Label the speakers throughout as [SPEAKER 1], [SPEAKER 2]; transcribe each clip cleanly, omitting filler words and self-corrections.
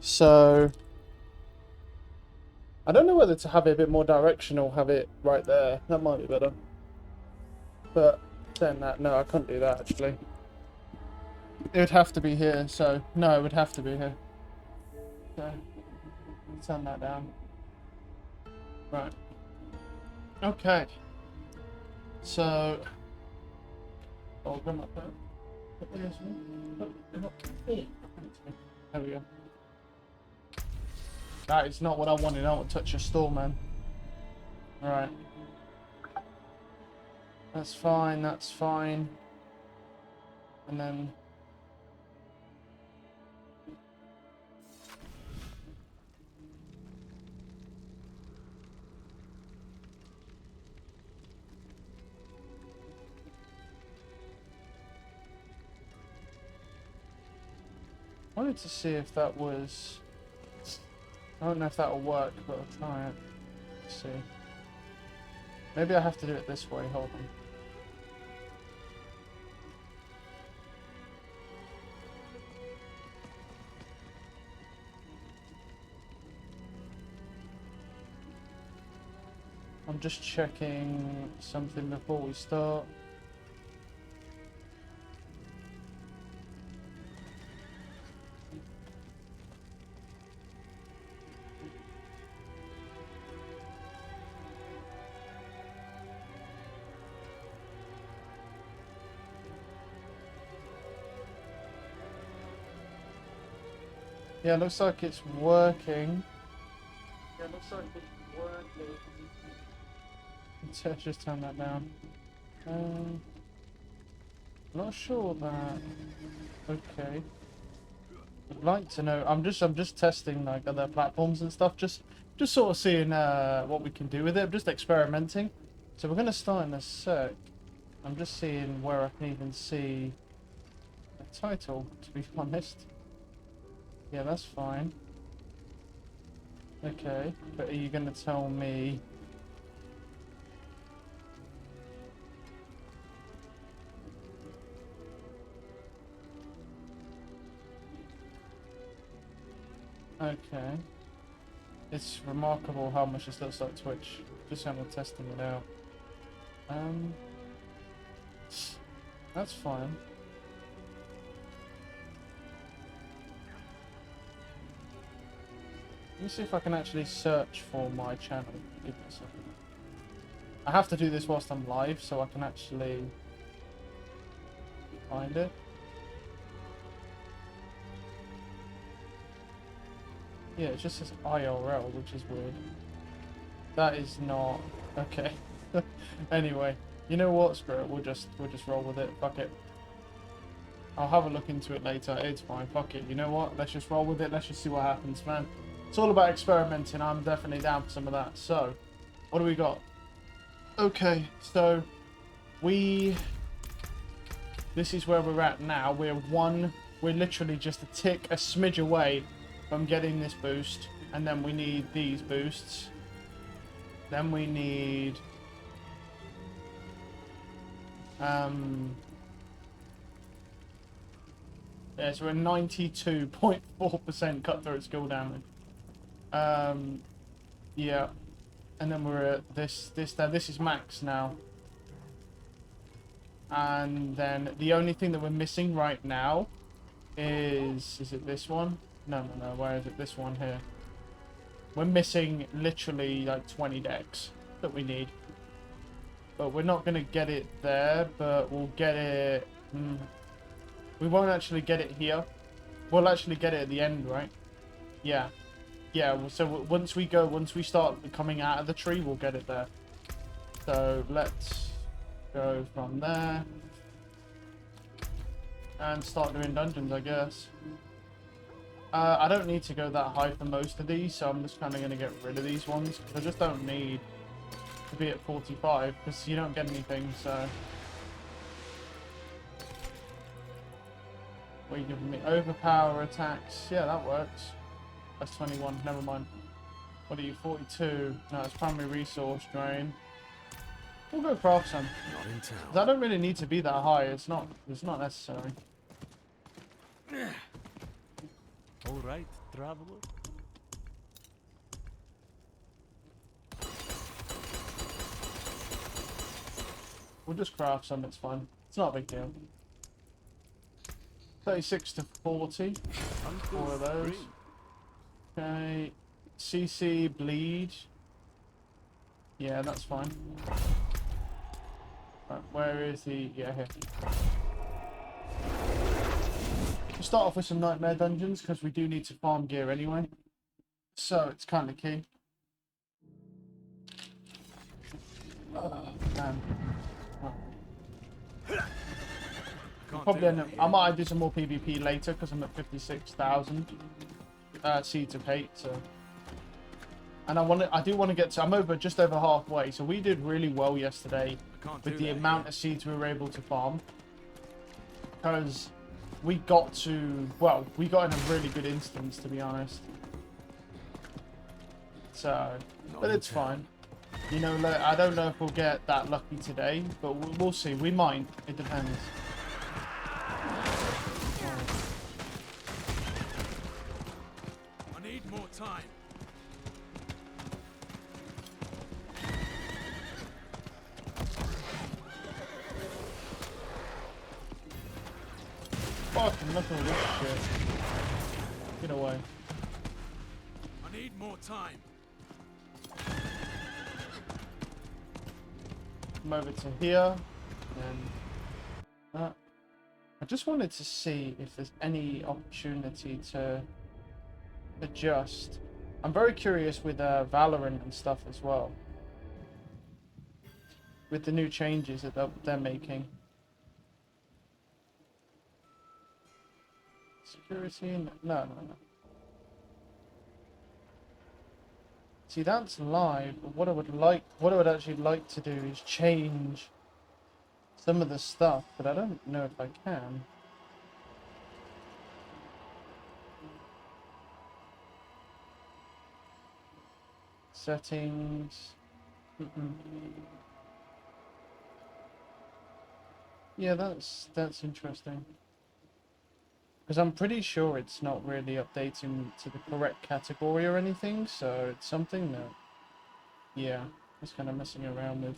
[SPEAKER 1] So I don't know whether to have it a bit more directional, have it right there. That might be better. But saying that, no, I couldn't do that actually. It would have to be here, so no, it would have to be here. So turn that down. Right. Okay. So I'll come up there. There we go. That is not what I wanted. I want to touch your store, man. Alright. That's fine, that's fine. And then... I wanted to see if that was... I don't know if that will work, but I'll try it. Let's see. Maybe I have to do it this way, hold on. I'm just checking something before we start. Yeah, looks like it's working. Yeah, looks like it's working. Let's just turn that down. Not sure that. Okay. I'd like to know. I'm just testing like other platforms and stuff. Just sort of seeing what we can do with it. I'm just experimenting. So we're gonna start in a sec. I'm just seeing where I can even see a title. To be honest. Yeah, that's fine. Okay, but are you gonna tell me? Okay. It's remarkable how much this looks like Twitch. Just kind of testing it out. That's fine. Let me see if I can actually search for my channel. Give me a second. I have to do this whilst I'm live so I can actually find it. Yeah, it just says IRL, which is weird. That is not okay. Anyway, you know what? Screw it. We'll just roll with it. Fuck it. I'll have a look into it later. It's fine. Fuck it. You know what? Let's just roll with it. Let's just see what happens, man. It's all about experimenting. I'm definitely down for some of that. So, what do we got? Okay, so this is where we're at now. We're literally just a tick, a smidge away from getting this boost, and then we need these boosts. Then we need yeah, so we're 92.4% cutthroat skill damage. Yeah, and then we're at this is max now. And then the only thing that we're missing right now is it this one? No, where is it? This one here. We're missing literally like 20 decks that we need. But we're not going to get it there, but we'll get it... We won't actually get it here. We'll actually get it at the end, right? Yeah. Yeah, so once we start coming out of the tree, we'll get it there. So let's go from there. And start doing dungeons, I guess. I don't need to go that high for most of these, so I'm just kind of going to get rid of these ones. Because I just don't need to be at 45, because you don't get anything, so... What are you giving me? Overpower attacks. Yeah, that works. That's 21, never mind. What are you, 42? No, it's primary resource drain. We'll go craft some.
[SPEAKER 2] Not in town.
[SPEAKER 1] I don't really need to be that high, it's not necessary.
[SPEAKER 2] All right, traveler?
[SPEAKER 1] We'll just craft some, it's fine. It's not a big deal. 36 to 40. Four of those. Okay. CC bleed. Yeah, that's fine. Right, where is the... Yeah, here. We'll start off with some nightmare dungeons because we do need to farm gear anyway. So it's kind of key. Man. Probably end up, I might do some more PvP later because I'm at 56,000 seeds of hate. So, and I do want to get to. I'm just over halfway. So we did really well yesterday with the amount of seeds we were able to farm because we got to. Well, we got in a really good instance, to be honest. So, but it's fine. You know, I don't know if we'll get that lucky today, but we'll see. We might. It depends.
[SPEAKER 2] I need more time.
[SPEAKER 1] Fucking look at all this shit. Get away.
[SPEAKER 2] I need more time.
[SPEAKER 1] Come over to here. And I just wanted to see if there's any opportunity to adjust. I'm very curious with Valorant and stuff as well. With the new changes that they're making. Security? No. See, that's live, but what I would actually like to do is change some of the stuff, but I don't know if I can. Settings. Yeah, that's interesting. Because I'm pretty sure it's not really updating to the correct category or anything, so it's something that, yeah, it's kind of messing around with.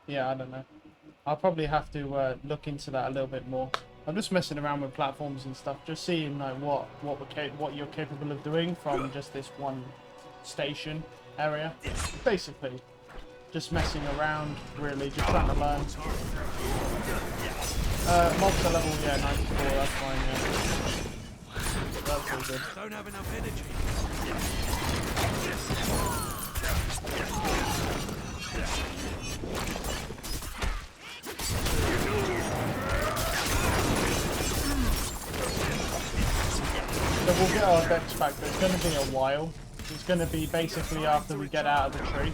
[SPEAKER 1] Yeah, I don't know. I'll probably have to look into that a little bit more. I'm just messing around with platforms and stuff, just seeing like what you're capable of doing from just this one station area, basically. Just messing around, really, just trying to learn. Mobs are level, yeah, 94, that's fine, yeah. That's all good.
[SPEAKER 2] Don't have enough energy.
[SPEAKER 1] So we'll get our decks back, but it's going to be a while. It's going to be basically after we get out of the tree.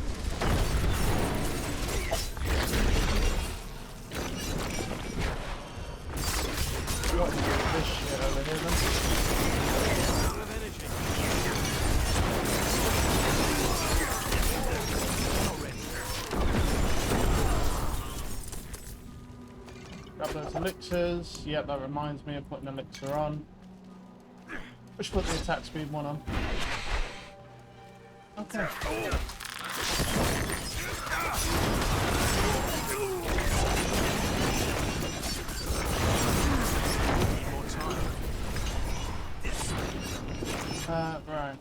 [SPEAKER 1] What is this shit over here then? Grab those elixirs. Yep, that reminds me of putting an elixir on. We should put the attack speed one on. Okay. Right.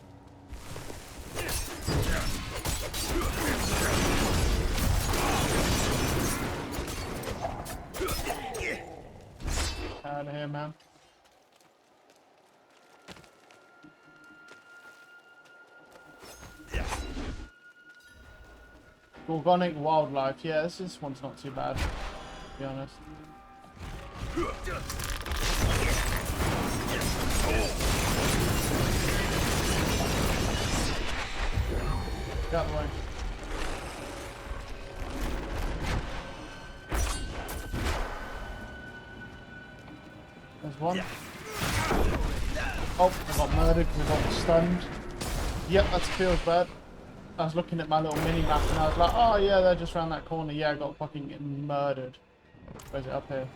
[SPEAKER 1] Out of here, man. Organic wildlife. Yeah, this one's not too bad, to be honest. Get out of the way. There's one. Oh, I got murdered because I got stunned. Yep, that feels bad. I was looking at my little mini map and I was like, oh yeah, they're just around that corner. Yeah, I got fucking murdered. Where's it? Up here.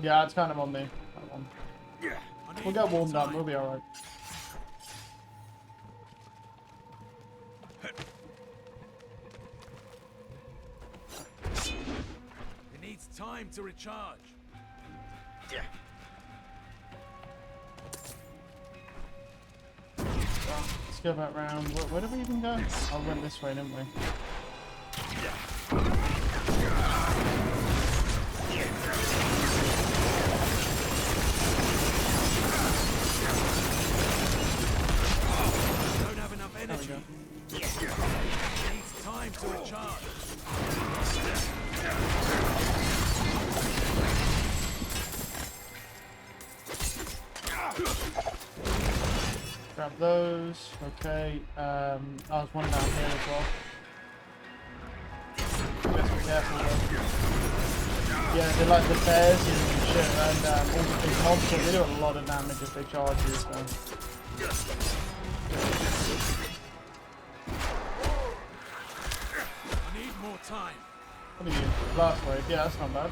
[SPEAKER 1] Yeah, it's kind of on me. That one. We'll get warmed up. We'll be alright.
[SPEAKER 2] It needs time to recharge.
[SPEAKER 1] Let's go back round. Where did we even go? Oh, we went this way, didn't we?
[SPEAKER 2] Don't have enough energy. It needs time to recharge.
[SPEAKER 1] Grab those. Okay. Oh, there's one down here as well. Just be careful though. Yeah, they're like the bears and shit, and all the big mobs, so they do a lot of damage if they charge you. So.
[SPEAKER 2] I need more time.
[SPEAKER 1] What are you? Blast wave. Yeah, that's not bad.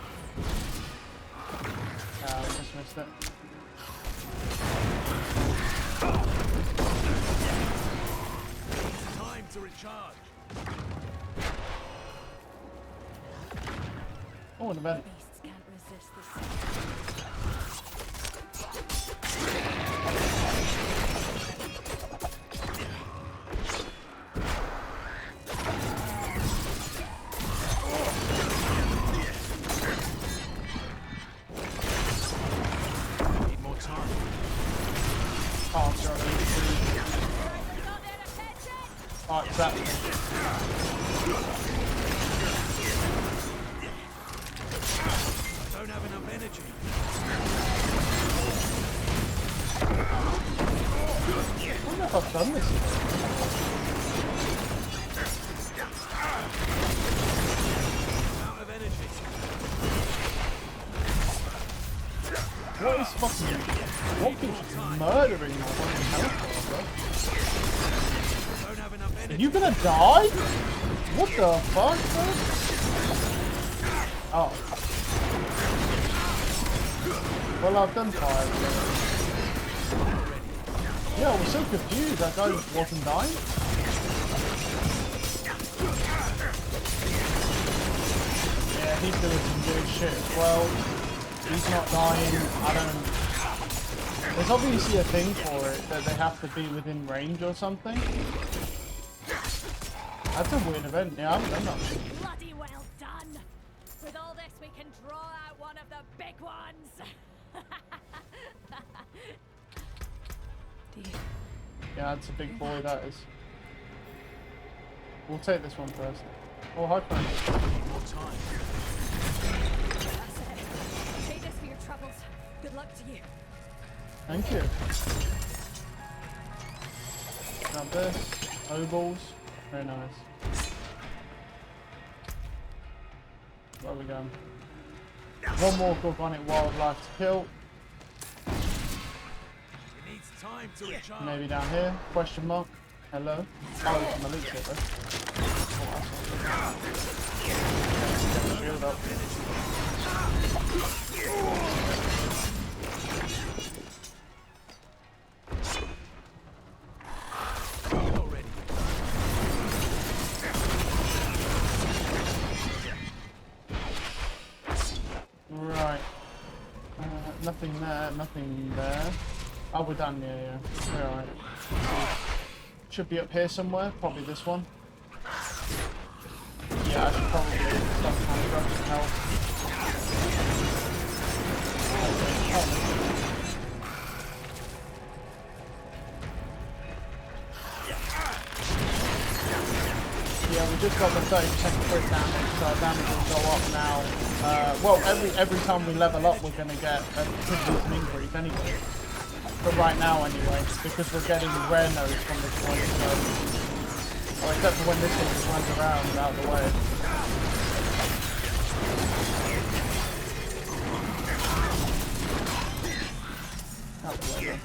[SPEAKER 1] I just missed it.
[SPEAKER 2] Time to recharge.
[SPEAKER 1] Oh, an event.
[SPEAKER 3] Beasts can't resist the sun.
[SPEAKER 2] Need more time.
[SPEAKER 1] Oh, I'm sorry. Oh, exactly.
[SPEAKER 2] I don't have enough energy.
[SPEAKER 1] I wonder if I've done this yet.
[SPEAKER 2] Out of energy.
[SPEAKER 1] What is fucking... What keeps murdering my fucking health bar, bro?
[SPEAKER 2] Don't have enough
[SPEAKER 1] Are
[SPEAKER 2] energy.
[SPEAKER 1] you gonna die? What the fuck, bro? Oh. Well, I've done 5. So. Yeah, I was so confused. That guy wasn't dying. Yeah, he's doing some good shit as well. He's not dying. I don't... There's obviously a thing for it, that they have to be within range or something. That's a weird event. Yeah, I haven't done that.
[SPEAKER 3] Bloody well done! With all this, we can draw out one of the big ones! Do you?
[SPEAKER 1] Yeah, that's a big boy, that is. We'll take this one first. Oh, hi, friend.
[SPEAKER 2] Need more time.
[SPEAKER 3] That's it. Take this for your troubles. Good luck to you.
[SPEAKER 1] Thank you. Grab this. Ovals. Very nice. Where are we going? One more organic wildlife to kill.
[SPEAKER 2] It needs time to recharge.
[SPEAKER 1] Maybe down here. Question mark. Hello. Oh, it's my leech hit though. Get the shield up.
[SPEAKER 2] Already.
[SPEAKER 1] Right. Nothing there, nothing there. Oh, we're done, yeah. We're alright. Should be up here somewhere, probably this one. Yeah, I should probably start trying to grab some health. Yeah, we just got the 30% crit damage, so our damage will go up now. Well, every time we level up, we're going to get a an increase anyway. But right now, anyway, because we're getting rare nodes from this point, so... Well, except for when this thing just runs around out of the way. Out of the way, then.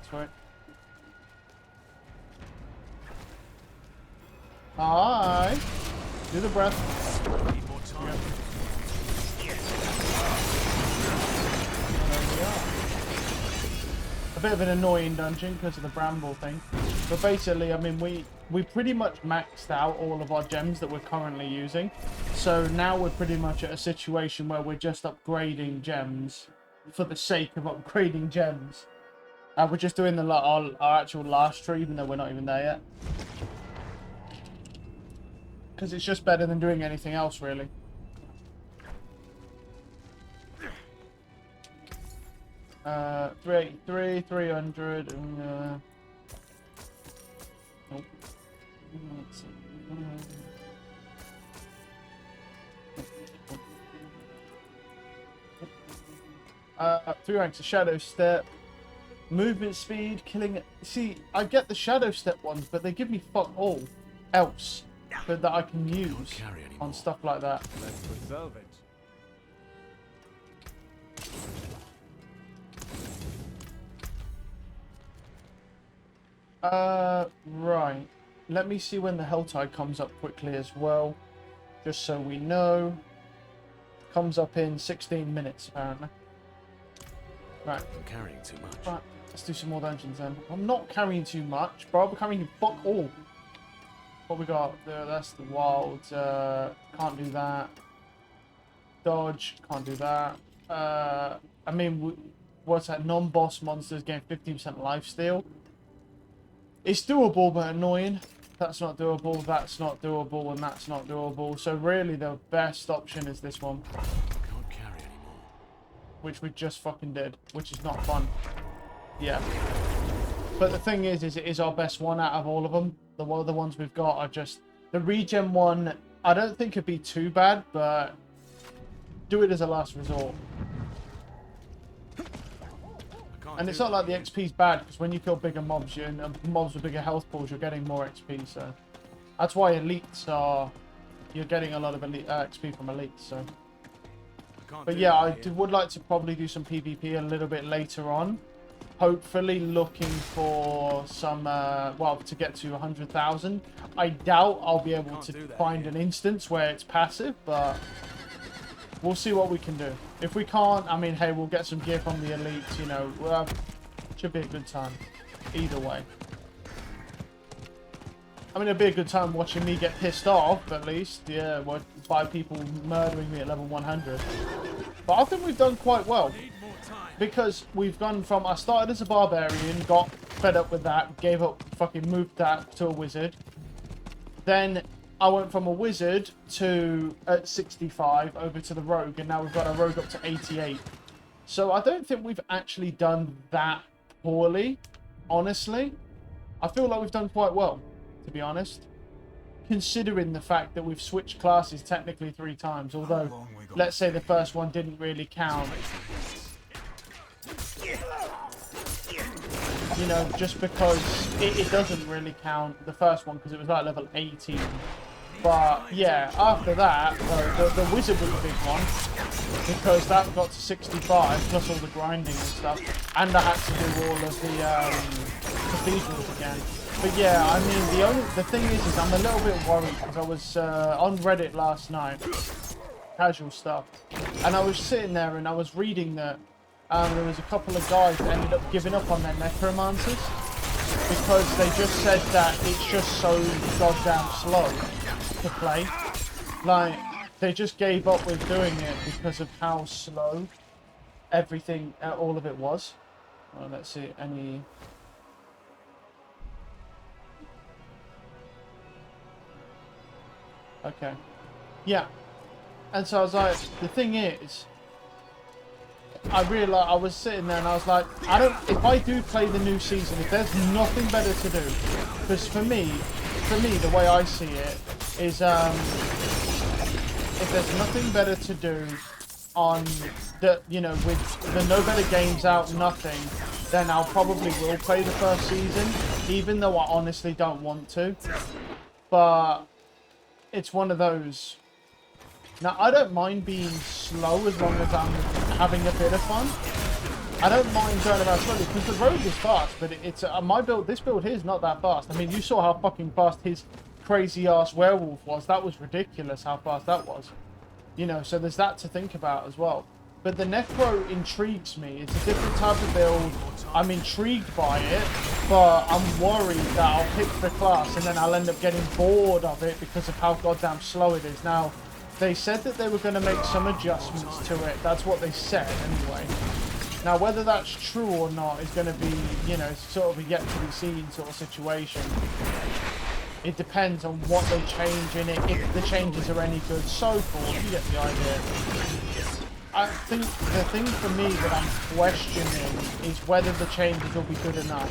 [SPEAKER 1] That's right. Do the breath.
[SPEAKER 2] Need more time.
[SPEAKER 1] There we are. A bit of an annoying dungeon because of the bramble thing. But basically, I mean, we pretty much maxed out all of our gems that we're currently using. So now we're pretty much at a situation where we're just upgrading gems for the sake of upgrading gems. We're just doing our actual last tree, even though we're not even there yet. Because it's just better than doing anything else, really. Uh, 383, 300, and nope. Let's see. 3 ranks of Shadow Step. Movement speed, killing it. See, I get the Shadow Step ones, but they give me fuck all else that I can use on stuff like that.
[SPEAKER 2] Let's preserve it.
[SPEAKER 1] Right. Let me see when the Helltide comes up quickly as well, just so we know. Comes up in 16 minutes, apparently. Right.
[SPEAKER 2] I'm carrying too much.
[SPEAKER 1] Right. Let's do some more dungeons then. I'm not carrying too much, bro. I'm carrying fuck all. What we got? That's the wild. Can't do that. Dodge. Can't do that. I mean, what's that? Non-boss monsters gain 15% lifesteal. It's doable, but annoying. That's not doable. That's not doable, and that's not doable. So really, the best option is this one,
[SPEAKER 2] Can't carry anymore.
[SPEAKER 1] which we just fucking did, which is not fun. Yeah. But the thing is it is our best one out of all of them. The ones we've got are just... The regen one, I don't think it'd be too bad, but do it as a last resort. And it's not like the XP's bad, because when you kill bigger mobs, mobs with bigger health pools, you're getting more XP, so... That's why elites are... You're getting a lot of elite, XP from elites, so... But yeah, I would like to probably do some PvP a little bit later on. Hopefully looking for some, well, to get to 100,000. I doubt I'll be able to find an instance where it's passive, but we'll see what we can do. If we can't, I mean, hey, we'll get some gear from the elites, you know. Should be a good time. Either way. I mean, it'd be a good time watching me get pissed off, at least. Yeah, by people murdering me at level 100. But I think we've done quite well. Because we've gone from... I started as a barbarian, got fed up with that, gave up, fucking moved that to a wizard. Then I went from a wizard to, at 65, over to the rogue, and now we've got a rogue up to 88. So I don't think we've actually done that poorly, honestly. I feel like we've done quite well, to be honest. Considering the fact that we've switched classes technically 3 times, although, let's say the first one didn't really count. You know, just because it doesn't really count, the first one, because it was like level 18. But yeah, after that, the wizard was a big one, because that got to 65 plus all the grinding and stuff, and I had to do all of the cathedrals again. But yeah, I mean, the thing is I'm a little bit worried, because I was on Reddit last night, casual stuff, and I was sitting there and I was reading that there was a couple of guys that ended up giving up on their necromancers because they just said that it's just so goddamn slow to play. Like, they just gave up with doing it because of how slow everything, all of it was. Well, let's see, any... Okay. Yeah. And so I was like, the thing is, I realized, I was sitting there and I was like, if I do play the new season, if there's nothing better to do, because for me, the way I see it is, if there's nothing better to do on the, you know, with the no better games out, nothing, then I'll probably will play the first season, even though I honestly don't want to. But it's one of those. Now, I don't mind being slow as long as I'm having a bit of fun. I don't mind going around slowly, because the road is fast, but it's my build, this build here is not that fast. I mean, you saw how fucking fast his crazy ass werewolf was. That was ridiculous how fast that was. You know, so there's that to think about as well. But the Necro intrigues me. It's a different type of build. I'm intrigued by it, but I'm worried that I'll pick the class and then I'll end up getting bored of it because of how goddamn slow it is. Now, they said that they were going to make some adjustments to it. That's what they said anyway. Now, whether that's true or not is going to be, you know, sort of a yet-to-be-seen sort of situation. It depends on what they change in it, if the changes are any good, so forth. You get the idea. I think the thing for me that I'm questioning is whether the changes will be good enough.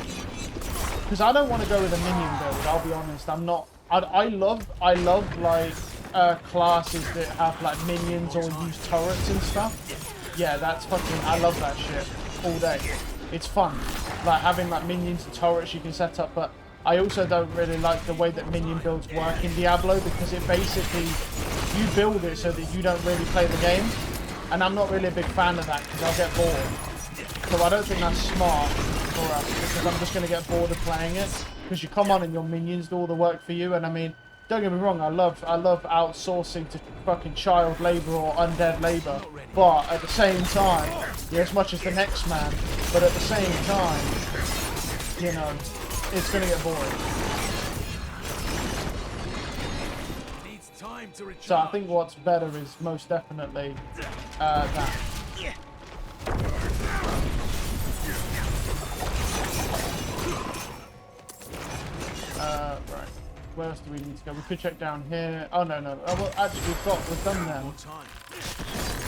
[SPEAKER 1] Because I don't want to go with a minion build, I'll be honest. I'm not... I love like classes that have like minions or use turrets and stuff. Yeah, that's fucking... I love that shit all day. It's fun. Like having like minions and turrets you can set up, but I also don't really like the way that minion builds work in Diablo because it basically... You build it so that you don't really play the game. And I'm not really a big fan of that because I'll get bored. So I don't think that's smart for us because I'm just going to get bored of playing it. Because you come on and your minions do all the work for you. And I mean, don't get me wrong, I love outsourcing to fucking child labour or undead labour. But at the same time, yeah, as much as the next man, but at the same time, you know, it's going to get boring. So I think what's better is most definitely that. Right. Where else do we need to go? We could check down here. Oh no. Oh, well, actually we're done then.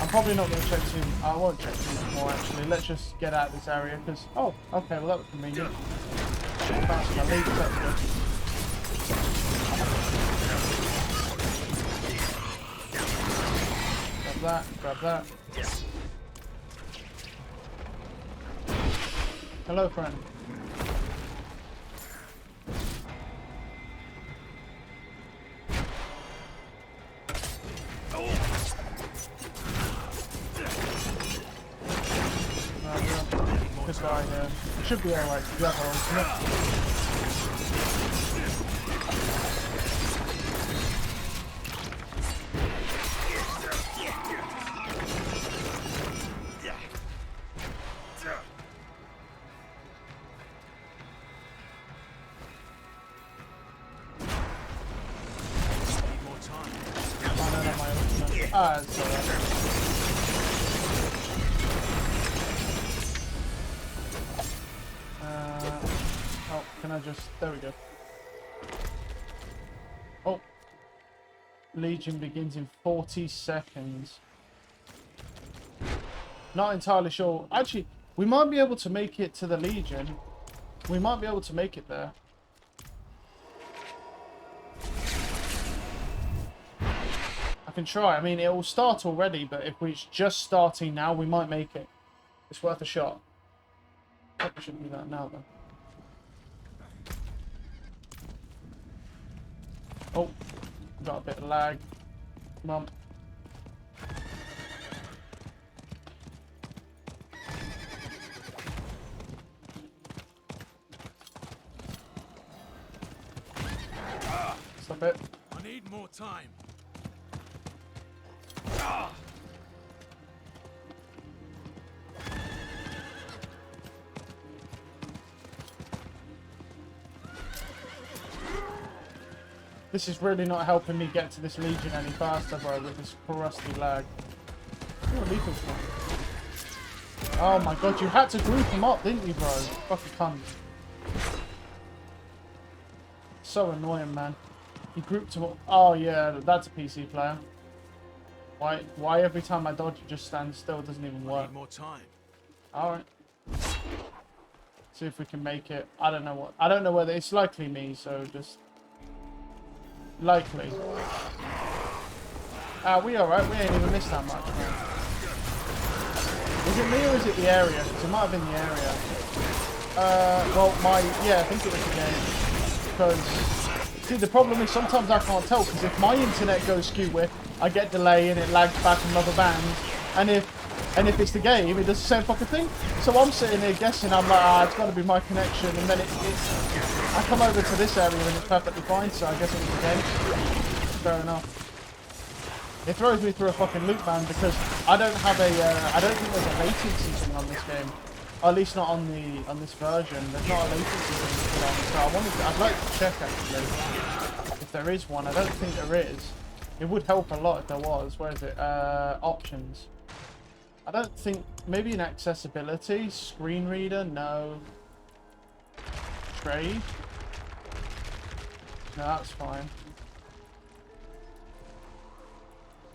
[SPEAKER 1] I'm probably not going to check too. I won't check too much more actually. Let's just get out of this area because. Oh, okay. Well that was convenient. Fast my lead, that's good. Grab that. Hello, friend. This guy here. Should be alright to get on. It's alright. Oh, can I just... There we go. Oh. Legion begins in 40 seconds. Not entirely sure. Actually, we might be able to make it to the Legion. We might be able to make it there. Can try. I mean, it will start already, but if it's just starting now, we might make it. It's worth a shot. Probably shouldn't do that now, though. Oh, got a bit of lag. Come on. Stop it.
[SPEAKER 2] I need more time.
[SPEAKER 1] This is really not helping me get to this Legion any faster, bro, with this crusty lag. Oh my god, you had to group them up, didn't you, bro? Fucking cunt. So annoying, man. You grouped them up. Oh yeah, that's a PC player. Why every time I dodge it just stands still? It doesn't even work.
[SPEAKER 2] Need more time.
[SPEAKER 1] Alright. See if we can make it. I don't know whether it's likely me, so just likely. We alright, we ain't even missed that much, man. Is it me or is it the area? Because it might have been the area. Yeah, I think it was the game. Because, see, the problem is sometimes I can't tell, because if my internet goes skew with, I get delay and it lags back another band. And if And if it's the game, it does the same fucking thing. So I'm sitting here guessing, I'm like, it's got to be my connection. And then I come over to this area and it's perfectly fine, so I guess it was the game. Fair enough. It throws me through a fucking loop, man, because I don't have I don't think there's a latency thing on this game. Or at least not on this version. There's not a latency thing on, so I'd like to check actually if there is one. I don't think there is. It would help a lot if there was. Where is it? Options. I don't think, maybe in accessibility, screen reader, no. Trade. No, that's fine.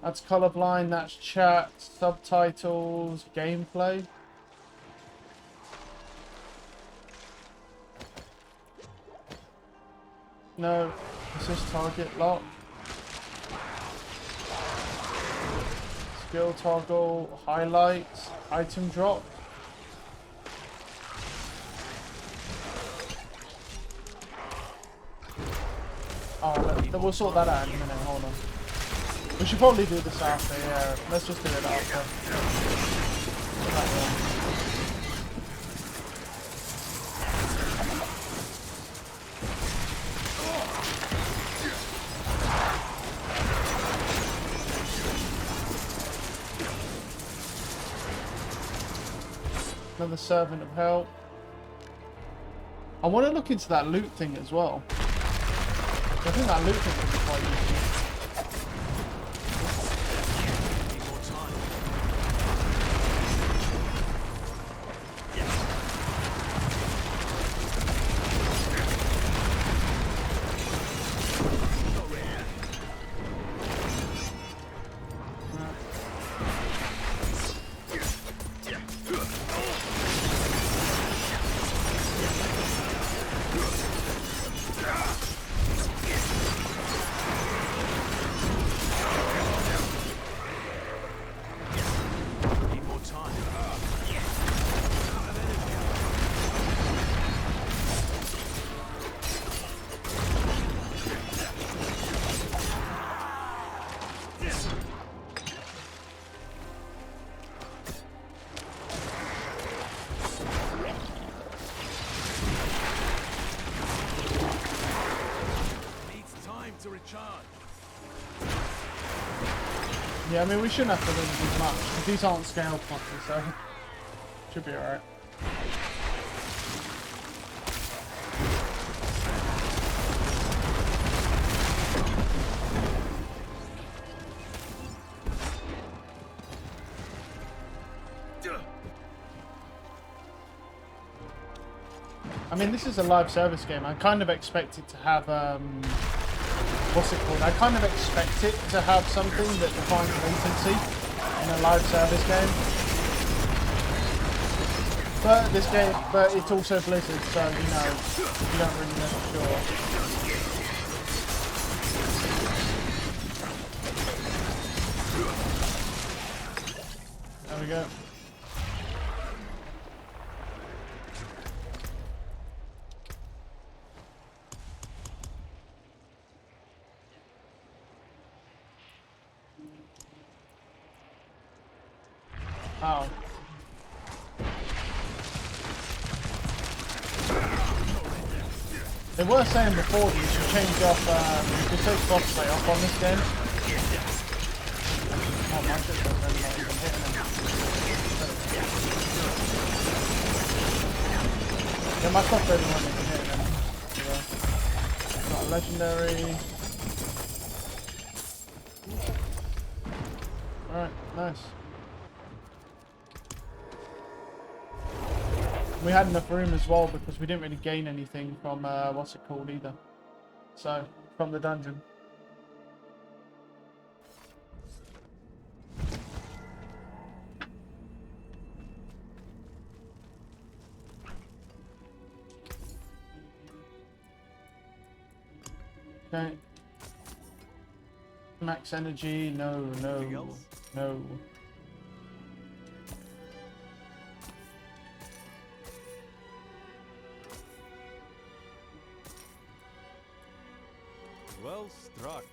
[SPEAKER 1] That's colorblind, that's chat, subtitles, gameplay. No, assist target lock. Skill toggle, highlights, item drop. Oh, we'll sort that out in a minute, hold on. We should probably do this after, yeah. Let's just do it after. Another servant of help. I want to look into that loot thing as well. I think that loot thing would be quite useful. Yeah, I mean, we shouldn't have to lose as much, because these aren't scaled properly, so should be alright. I mean, this is a live service game. I kind of expect it to have, what's it called? I kind of expect it to have something that defines latency in a live service game. But it's also Blizzard, so you know, you don't really know for sure. There we go. Oh. They were saying before that you should change off, you could take crossplay off on this game. Oh, my shit doesn't really not even hitting him. Yeah, my crossbow wasn't even hitting him. Yeah. Got a legendary. Alright, nice. We had enough room as well because we didn't really gain anything from, what's it called either. So, from the dungeon. Okay. Max energy, no.
[SPEAKER 2] Well struck.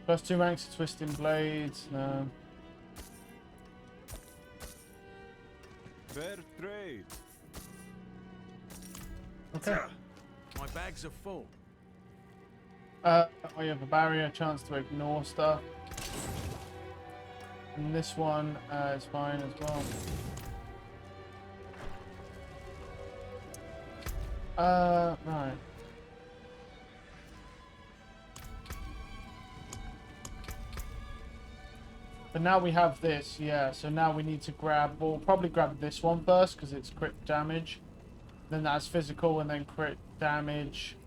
[SPEAKER 1] Plus 2 ranks of twisting blades. No.
[SPEAKER 2] Fair trade.
[SPEAKER 1] Okay.
[SPEAKER 2] My bags are full.
[SPEAKER 1] We have a barrier, chance to ignore stuff. And this one is fine as well. Right. But now we have this, yeah. So now we need to grab, we'll probably grab this one first because it's crit damage. Then that's physical and then crit damage.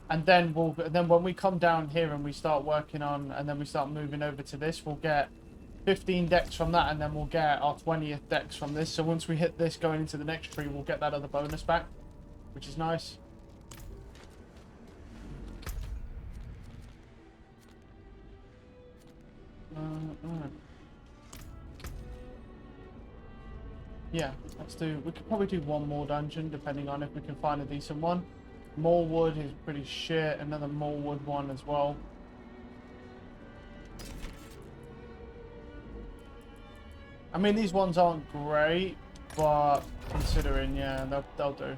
[SPEAKER 1] And then when we come down here and we start working on, and then we start moving over to this, we'll get 15 decks from that, and then we'll get our 20th decks from this. So once we hit this going into the next tree, we'll get that other bonus back, which is nice. Alright. Yeah, let's do. We could probably do one more dungeon, depending on if we can find a decent one. More wood is pretty shit. Another more wood one as well. I mean, these ones aren't great, but considering, yeah, they'll do.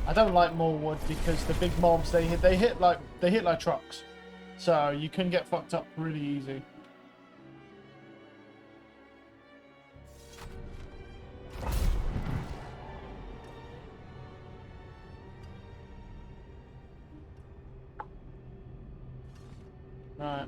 [SPEAKER 1] I don't like more wood because the big mobs they hit like trucks, so you can get fucked up really easy. Right.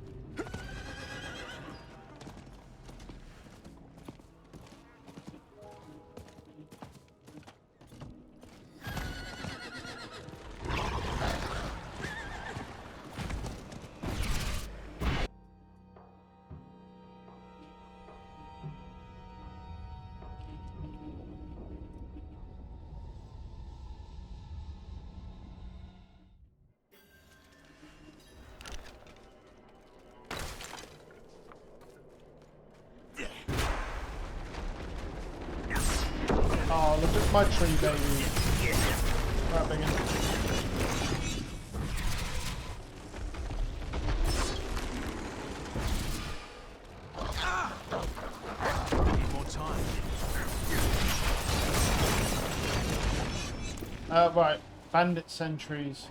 [SPEAKER 1] Oh, look at my tree, baby. Right, Biggin.
[SPEAKER 2] Need more time.
[SPEAKER 1] Right. Bandit sentries.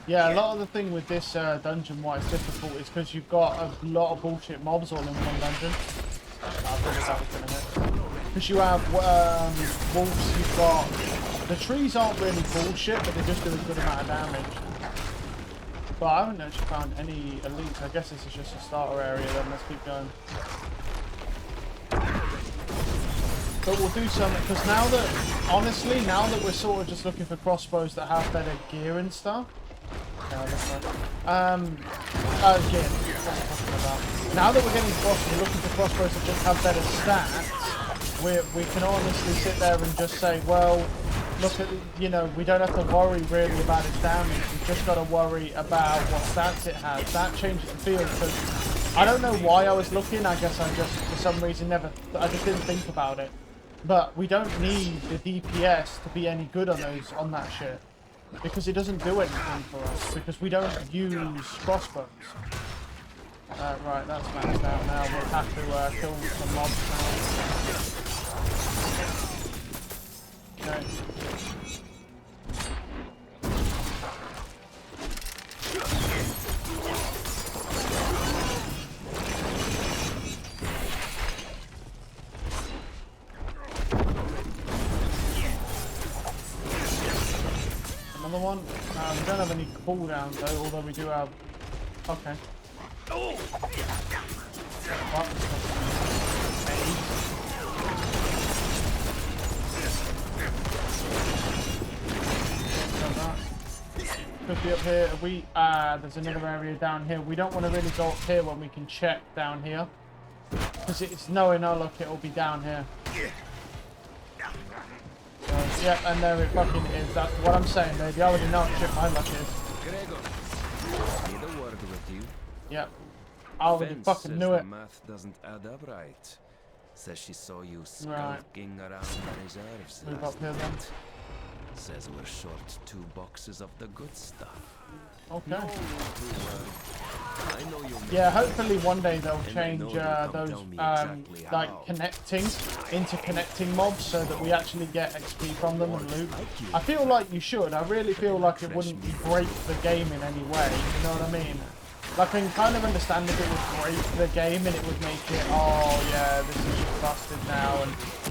[SPEAKER 1] Yeah, a lot of the thing with this dungeon, why it's difficult, is because you've got a lot of bullshit mobs all in one dungeon. I'll bring this up in a minute. Because you have wolves, you've got... The trees aren't really bullshit, but they just do a good amount of damage. But I haven't actually found any elites. I guess this is just a starter area then. Let's keep going. But we'll do some... Because now that... Honestly, now that we're sort of just looking for crossbows that have better gear and stuff... gear. What am I talking about? Now that we're getting we're looking for crossbows that just have better stats, we can honestly sit there and just say, well, look at, you know, we don't have to worry really about its damage. We've just got to worry about what stats it has. That changes the field, because I don't know why I was looking. I guess I just, for some reason, I just didn't think about it. But we don't need the DPS to be any good on that shit. Because it doesn't do anything for us, because we don't use crossbows. Right, that's maxed out now. We'll have to kill some mobs now. Okay. Another one. We don't have any cooldowns though, although we do have... Okay. What? Could be up here. There's another area down here. We don't want to really go up here when we can check down here. Because it's knowing, oh look, it'll be down here. Yeah, and there it fucking is. That's what I'm saying, baby. I already know what shit my luck is.
[SPEAKER 4] Gregor, need a word with you.
[SPEAKER 1] Yep. I already fucking knew it.
[SPEAKER 4] The math doesn't add up right. Says she saw you skulking around the reserves
[SPEAKER 1] Move
[SPEAKER 4] last
[SPEAKER 1] up here then.
[SPEAKER 4] night. Says we're short 2 boxes of the good stuff.
[SPEAKER 1] Okay.
[SPEAKER 4] I know you'll
[SPEAKER 1] Yeah, hopefully one day they'll
[SPEAKER 4] And I
[SPEAKER 1] change
[SPEAKER 4] know you'll
[SPEAKER 1] those
[SPEAKER 4] tell me exactly
[SPEAKER 1] like
[SPEAKER 4] how.
[SPEAKER 1] interconnecting mobs so that we actually get XP from them and loot. I feel like you should. I really feel like it wouldn't break the game in any way. You know what I mean? Like, I can kind of understand if it would break the game and it would make it, oh yeah, this is just busted now.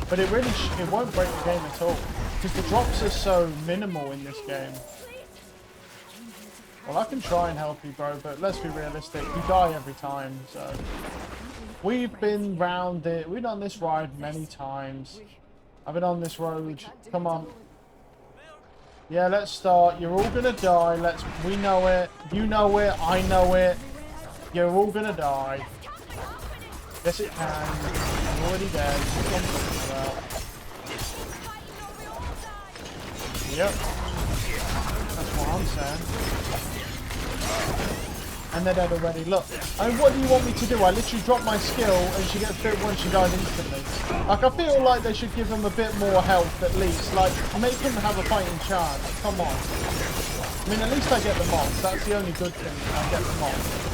[SPEAKER 1] But it really it won't break the game at all because the drops are so minimal in this game. Well, I can try and help you, bro, but let's be realistic. You die every time, so... We've been round it. We've done this ride many times. I've been on this road. Come on. Yeah, let's start. You're all gonna die. We know it. You know it. I know it. You're all gonna die. Yes, it can. I'm already dead. Yep. That's what I'm saying. And they're dead already. Look, I mean, what do you want me to do? I literally drop my skill and she gets bit once she dies instantly. Like, I feel like they should give them a bit more health at least. Like, make them have a fighting chance. Come on. I mean, at least I get the mobs. That's the only good thing. I get the mobs.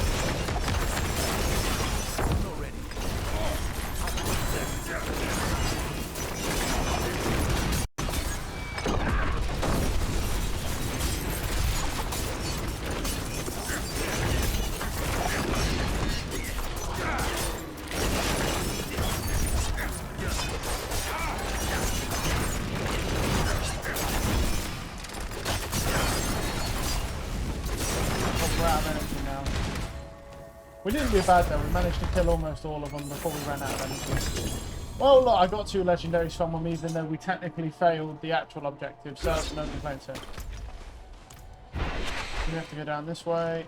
[SPEAKER 1] We didn't do bad though, we managed to kill almost all of them before we ran out of energy. Well, look, I got 2 legendaries from them even though we technically failed the actual objective, so no complaints here. We have to go down this way.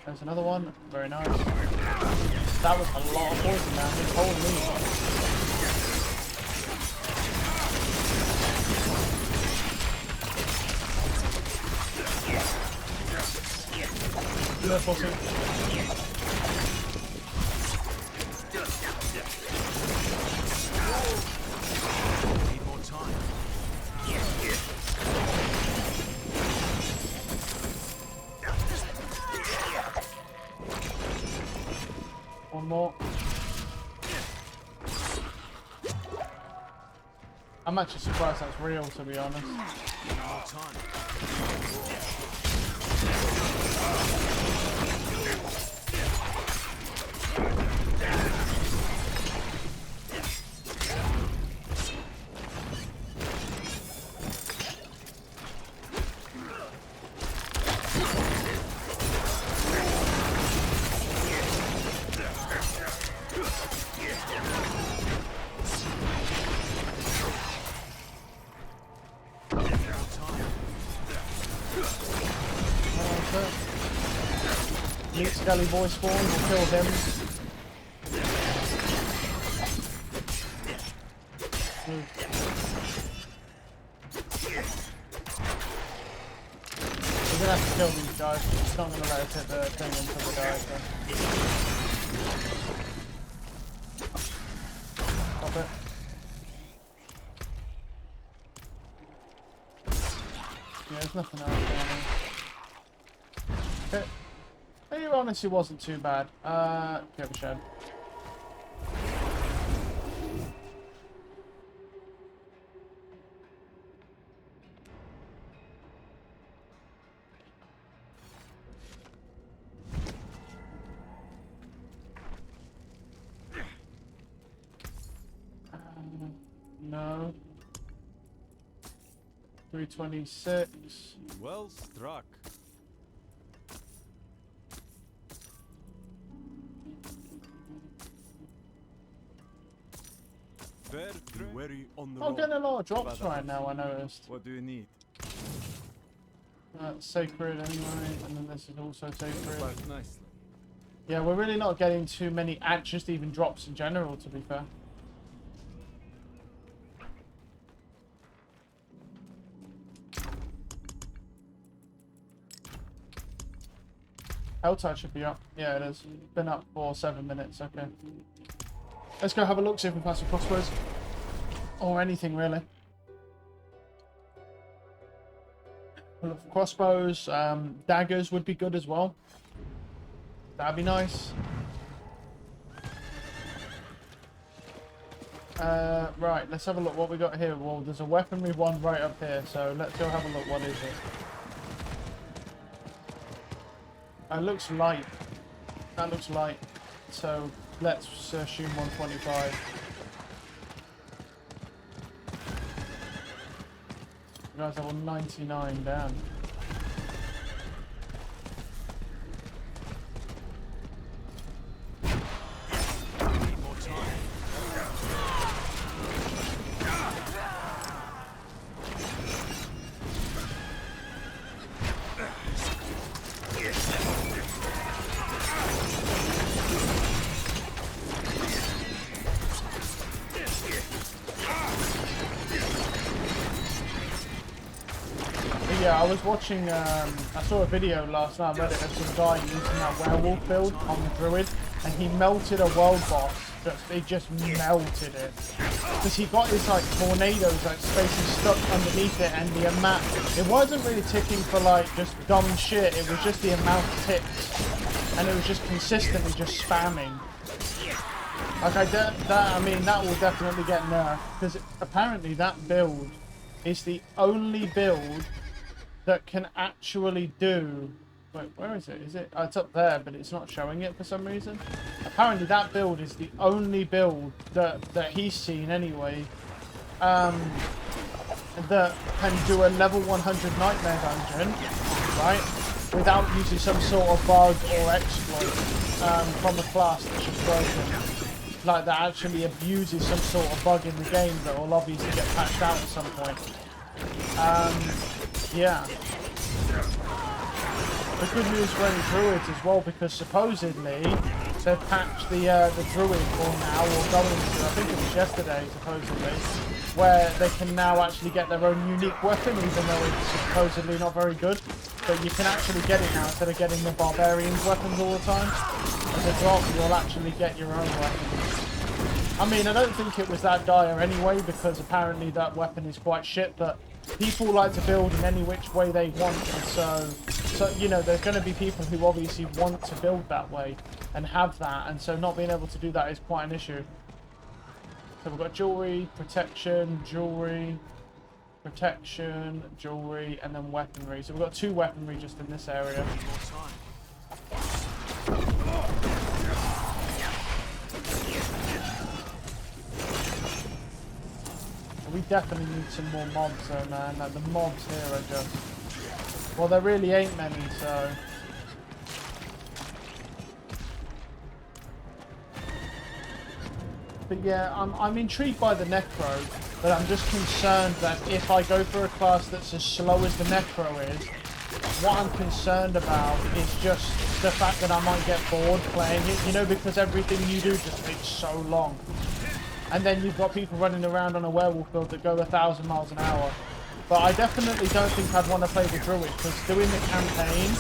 [SPEAKER 1] There's another one, very nice. That was a lot of poison damage, holy. No pussy.
[SPEAKER 2] Need more time.
[SPEAKER 1] One more. I'm actually surprised that's real, to be honest.
[SPEAKER 2] More time.
[SPEAKER 1] Meet Skelly Boy spawn, we'll kill him. We're gonna have to kill these guys. It's not gonna let us hit the thing until we die. So. Stop it. Yeah, there's nothing else going on. Okay. It honestly wasn't too bad. Get the shed. No. 326.
[SPEAKER 2] Well struck. Fair trade. Wary on the
[SPEAKER 1] I'm
[SPEAKER 2] road.
[SPEAKER 1] getting a lot of drops right now, I noticed.
[SPEAKER 2] What do you need?
[SPEAKER 1] Sacred anyway, and then this is also sacred.
[SPEAKER 2] Quite nicely.
[SPEAKER 1] Yeah, we're really not getting too many just even drops in general, to be fair. Helltide should be up. Yeah, it is. Been up for 7 minutes, okay. Let's go have a look, see if we can find some crossbows. Or anything, really. Crossbows, daggers would be good as well. That'd be nice. Right, let's have a look what we got here. Well, there's a weaponry one right up here, so let's go have a look. What is it? It looks light. That looks light. So let's assume 125. You guys have 199 down.
[SPEAKER 2] Need more time.
[SPEAKER 1] But yeah, I was watching, I saw a video last night on Reddit of some guy using that werewolf build on the druid, and he melted a world boss. He just melted it. Because he got his like tornadoes like basically stuck underneath it, and the amount, it wasn't really ticking for like just dumb shit, it was just the amount of ticks. And it was just consistently just spamming. Like I mean that will definitely get nerfed, because apparently that build is the only build that can actually do... Wait, where is it? Is it? Oh, it's up there, but it's not showing it for some reason. Apparently that build is the only build that he's seen anyway, that can do a level 100 Nightmare Dungeon, right? Without using some sort of bug or exploit from a class that's just broken. Like that actually abuses some sort of bug in the game that will obviously get patched out at some point. Yeah. The good news for any druids as well, because supposedly they've patched the druid for now, or going to, I think it was yesterday supposedly, where they can now actually get their own unique weapon, even though it's supposedly not very good. But you can actually get it now instead of getting the barbarian's weapons all the time. As a drop, you'll actually get your own weapons. I mean, I don't think it was that dire anyway, because apparently that weapon is quite shit, but people like to build in any which way they want, and so you know, there's going to be people who obviously want to build that way and have that, and so not being able to do that is quite an issue. So we've got jewelry, protection, jewelry, protection, jewelry, and then weaponry. So we've got 2 weaponry just in this area.
[SPEAKER 2] More time.
[SPEAKER 1] We definitely need some more mobs though, man. Like the mobs here are just... Well, there really ain't many, so... But yeah, I'm intrigued by the Necro, but I'm just concerned that if I go for a class that's as slow as the Necro is, what I'm concerned about is just the fact that I might get bored playing it, you know, because everything you do just takes so long. And then you've got people running around on a werewolf build that go 1,000 miles an hour. But I definitely don't think I'd want to play the druid, because doing the campaign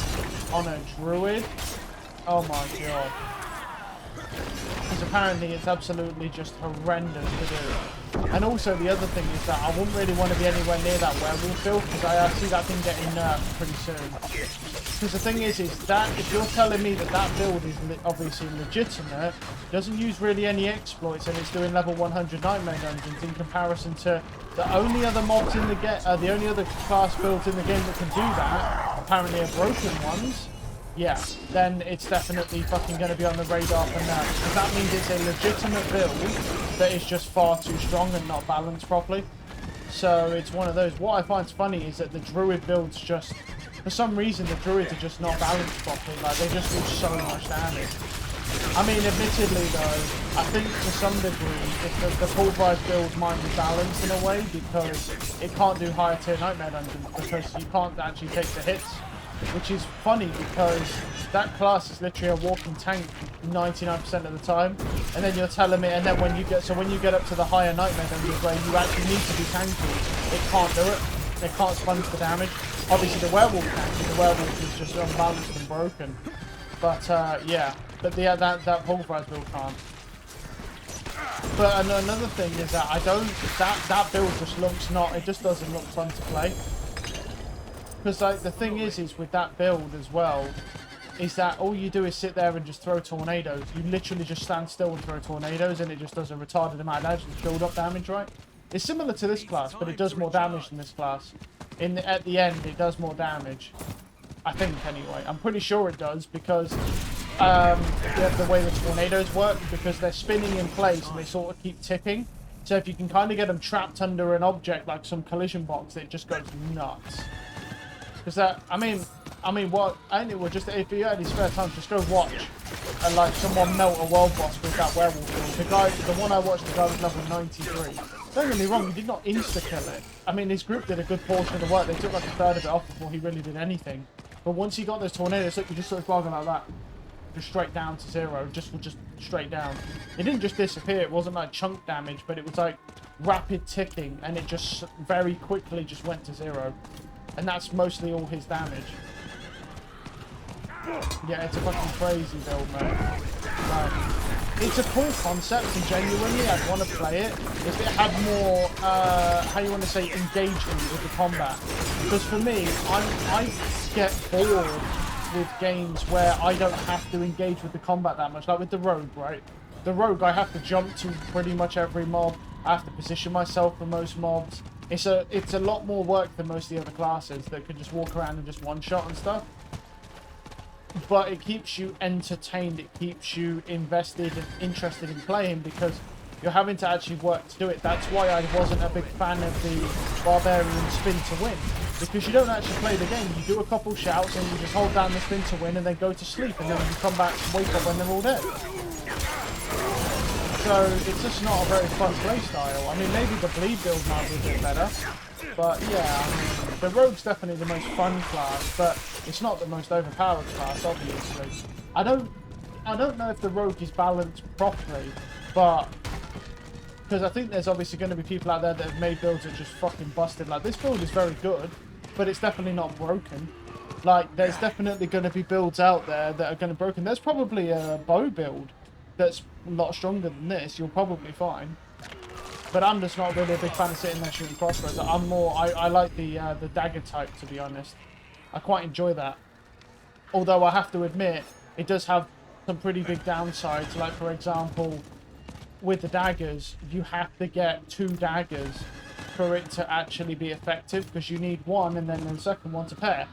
[SPEAKER 1] on a druid, oh my god. Because apparently it's absolutely just horrendous to do. And also the other thing is that I wouldn't really want to be anywhere near that werewolf build, because I see that thing getting nerfed pretty soon. Because the thing is that if you're telling me that that build is obviously legitimate, doesn't use really any exploits, and it's doing level 100 Nightmare Dungeons in comparison to the only other mobs in the game, the only other class builds in the game that can do that, apparently are broken ones, yeah, then it's definitely fucking going to be on the radar for now. Because that means it's a legitimate build that is just far too strong and not balanced properly. So it's one of those. What I find funny is that the druid builds just, for some reason, the druids are just not balanced properly. Like, they just do so much damage. I mean, admittedly though, I think to some degree, if the pulverized build might be balanced in a way, because it can't do higher tier Nightmare Dungeons, because you can't actually take the hits. Which is funny, because that class is literally a walking tank 99% of the time, and then you're telling me, and then when you get up to the higher Nightmare Dungeons where you actually need to be tanky, it can't do it. It can't sponge the damage. Obviously the werewolf can, the werewolf is just unbalanced and broken. But yeah, but that pulverized build can't. But another thing is that that build just looks it just doesn't look fun to play. Because like the thing is with that build as well, is that all you do is sit there and just throw tornadoes. You literally just stand still and throw tornadoes, and it just does a retarded amount of damage and build up damage, right? It's similar to this class, but it does more damage than this class. At the end, it does more damage. I think, anyway. I'm pretty sure it does, because the way the tornadoes work, because they're spinning in place and they sort of keep ticking. So if you can kind of get them trapped under an object, like some collision box, it just goes nuts. Because that, I mean, what? I think it would just, if you had his spare time, just go watch and like someone melt a world boss with that werewolf. The one I watched, the guy was level 93. Don't get me wrong, he did not insta-kill it. I mean, his group did a good portion of the work. They took like a third of it off before he really did anything. But once he got those tornadoes, look, you just sort of bargain like that. Just straight down to zero, just straight down. It didn't just disappear, it wasn't like chunk damage, but it was like rapid ticking, and it just very quickly just went to zero. And that's mostly all his damage. Yeah, it's a fucking crazy build, man. Like, it's a cool concept, and genuinely I'd want to play it if it had more, how you want to say, engagement with the combat. Because for me, I get bored with games where I don't have to engage with the combat that much. Like with the Rogue, right? The Rogue, I have to jump to pretty much every mob. I have to position myself for most mobs. It's a lot more work than most of the other classes that can just walk around and just one-shot and stuff. But it keeps you entertained, it keeps you invested and interested in playing, because you're having to actually work to do it. That's why I wasn't a big fan of the Barbarian spin to win, because you don't actually play the game. You do a couple shouts and you just hold down the spin to win and then go to sleep, and then you come back and wake up when they're all dead. So it's just not a very fun play style. I mean, maybe the bleed build might be a bit better, but yeah, I mean, the Rogue's definitely the most fun class, but it's not the most overpowered class, obviously. I don't know if the Rogue is balanced properly, but because I think there's obviously going to be people out there that have made builds that are just fucking busted. Like, this build is very good, but it's definitely not broken. Like, there's definitely going to be builds out there that are going to be broken. There's probably a bow build that's a lot stronger than this. You'll probably find. But I'm just not really a big fan of sitting there shooting crossbows. I'm more, I like the dagger type, to be honest. I quite enjoy that. Although I have to admit, it does have some pretty big downsides. Like, for example, with the daggers, you have to get 2 daggers for it to actually be effective, because you need one and then the second one's a pair.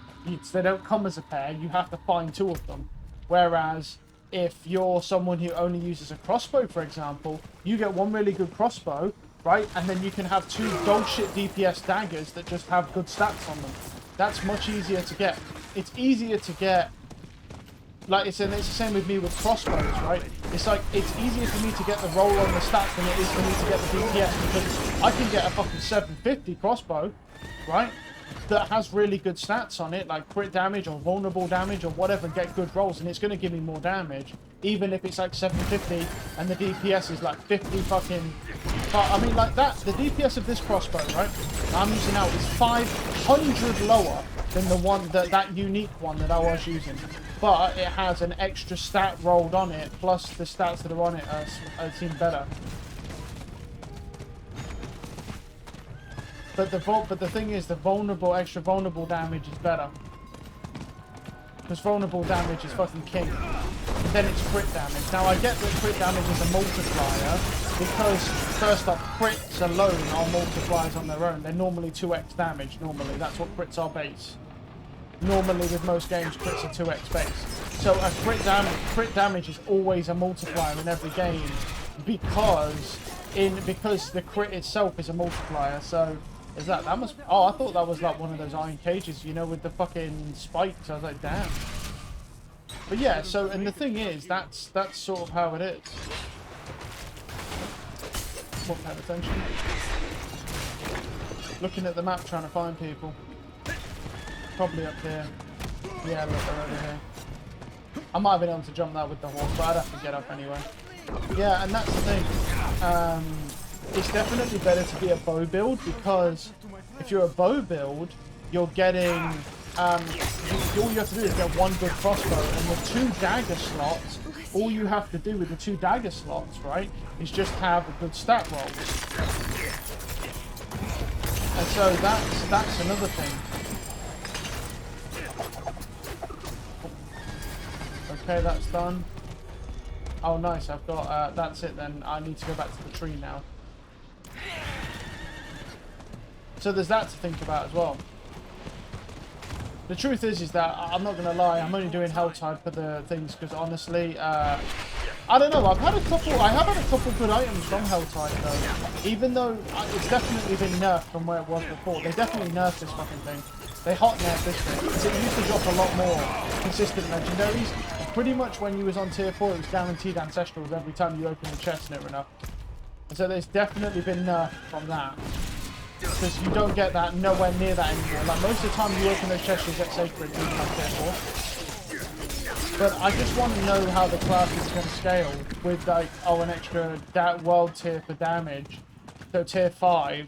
[SPEAKER 1] They don't come as a pair, you have to find 2 of them. Whereas if you're someone who only uses a crossbow, for example, you get one really good crossbow, right? And then you can have 2 dog shit DPS daggers that just have good stats on them. That's much easier to get. It's easier to get. Like, it's the same with me with crossbows, right? It's like, it's easier for me to get the roll on the stats than it is for me to get the DPS, because I can get a fucking 750 crossbow, right? That has really good stats on it, like crit damage or vulnerable damage or whatever, get good rolls, and it's going to give me more damage, even if it's like 750 and the DPS is like 50 fucking... I mean, like that, the DPS of this crossbow, right, I'm using now is 500 lower than the one, that unique one that I was using. But it has an extra stat rolled on it, plus the stats that are on it seem better. But the thing is, the extra vulnerable damage is better. Because vulnerable damage is fucking king. And then it's crit damage. Now I get that crit damage is a multiplier, because first off, crits alone are multipliers on their own. They're normally 2x damage, normally. That's what crits are base. Normally with most games, crits are 2x base. So a crit damage is always a multiplier in every game, because the crit itself is a multiplier. So is that must... Oh, I thought that was like one of those iron cages, you know, with the fucking spikes. I was like, damn. But yeah, so, and the thing is, that's sort of how it is. Won't pay attention. Looking at the map, trying to find people. Probably up here. Yeah, look, they're over here. I might have been able to jump that with the horse, but I'd have to get up anyway. Yeah, and that's the thing. It's definitely better to be a bow build, because if you're a bow build, you're getting... all you have to do is get 1 good crossbow, and the 2 dagger slots, all you have to do with the 2 dagger slots, right, is just have a good stat roll. And so that's another thing. Okay, that's done. Oh, nice. I've got, that's it then. I need to go back to the tree now. So there's that to think about as well. The truth is that I'm not going to lie, I'm only doing Helltide for the things because honestly, I don't know, I have had a couple good items from Helltide though. Even though it's definitely been nerfed from where it was before. They definitely nerfed this fucking thing. They hot nerfed this thing. Because it used to drop a lot more consistent legendaries. Pretty much when you was on tier 4, it was guaranteed ancestrals every time you opened the chest near enough. And so there's definitely been nerfed from that. Because you don't get that nowhere near that anymore. Like most of the time you open those chests, you'll get sacred even on tier 4. But I just want to know how the class is going to scale with like, oh, an extra world tier for damage. So tier 5.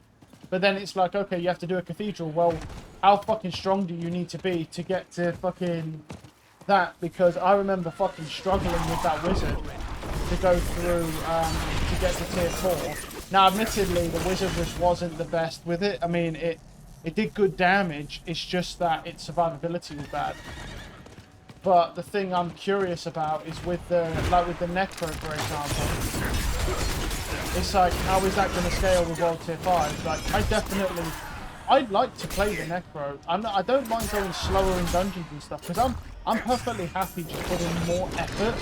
[SPEAKER 1] But then it's like, okay, you have to do a cathedral. Well, how fucking strong do you need to be to get to fucking that? Because I remember fucking struggling with that wizard to go through to get to tier 4. Now, admittedly, the wizard just wasn't the best with it. I mean, it did good damage. It's just that its survivability was bad. But the thing I'm curious about is with the necro, for example. It's like, how is that going to scale with world tier 5? Like, I'd like to play the necro. I don't mind going slower in dungeons and stuff because I'm perfectly happy just putting more effort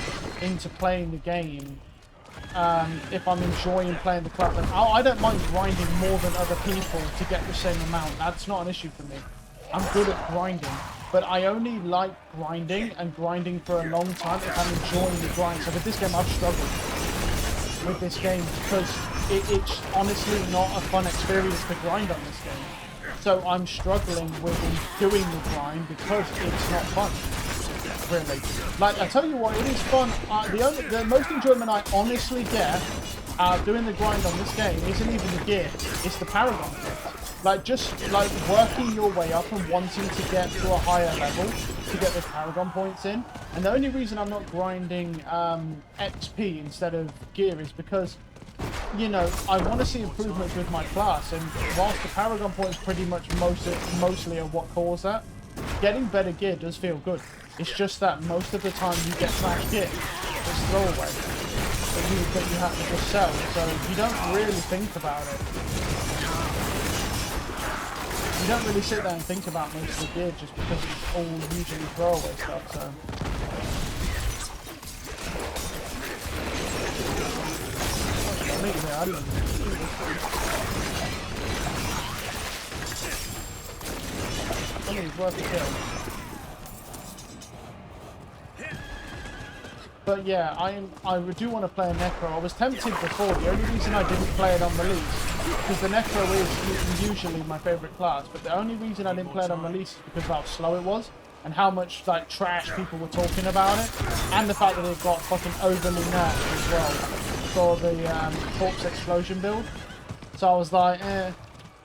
[SPEAKER 1] into playing the game. If I'm enjoying playing the class, and I don't mind grinding more than other people to get the same amount. That's not an issue for me. I'm good at grinding, but I only like grinding and grinding for a long time if I'm enjoying the grind. So with this game, I've struggled with this game because it's honestly not a fun experience to grind on this game. So I'm struggling with doing the grind because it's not fun. Really. Like, I tell you what, it is fun. The most enjoyment I honestly get out of doing the grind on this game isn't even the gear, it's the Paragon kit. Like, just like working your way up and wanting to get to a higher level to get the Paragon points in. And the only reason I'm not grinding XP instead of gear is because, you know, I want to see improvements with my class. And whilst the Paragon points pretty much mostly are what cause that, getting better gear does feel good. It's just that most of the time you get trash gear. It's throwaway. That you have to just sell. So you don't really think about it. You don't really sit there and think about most of the gear just because it's all usually throwaway stuff. So. I didn't even see this. I mean, it's worth a kill. But yeah, I do want to play a necro. I was tempted before. The only reason I didn't play it on release, because the necro is usually my favourite class, but the only reason I didn't play it on release is because of how slow it was and how much like trash people were talking about it, and the fact that it got fucking overly nerfed as well for the corpse explosion build. So I was like,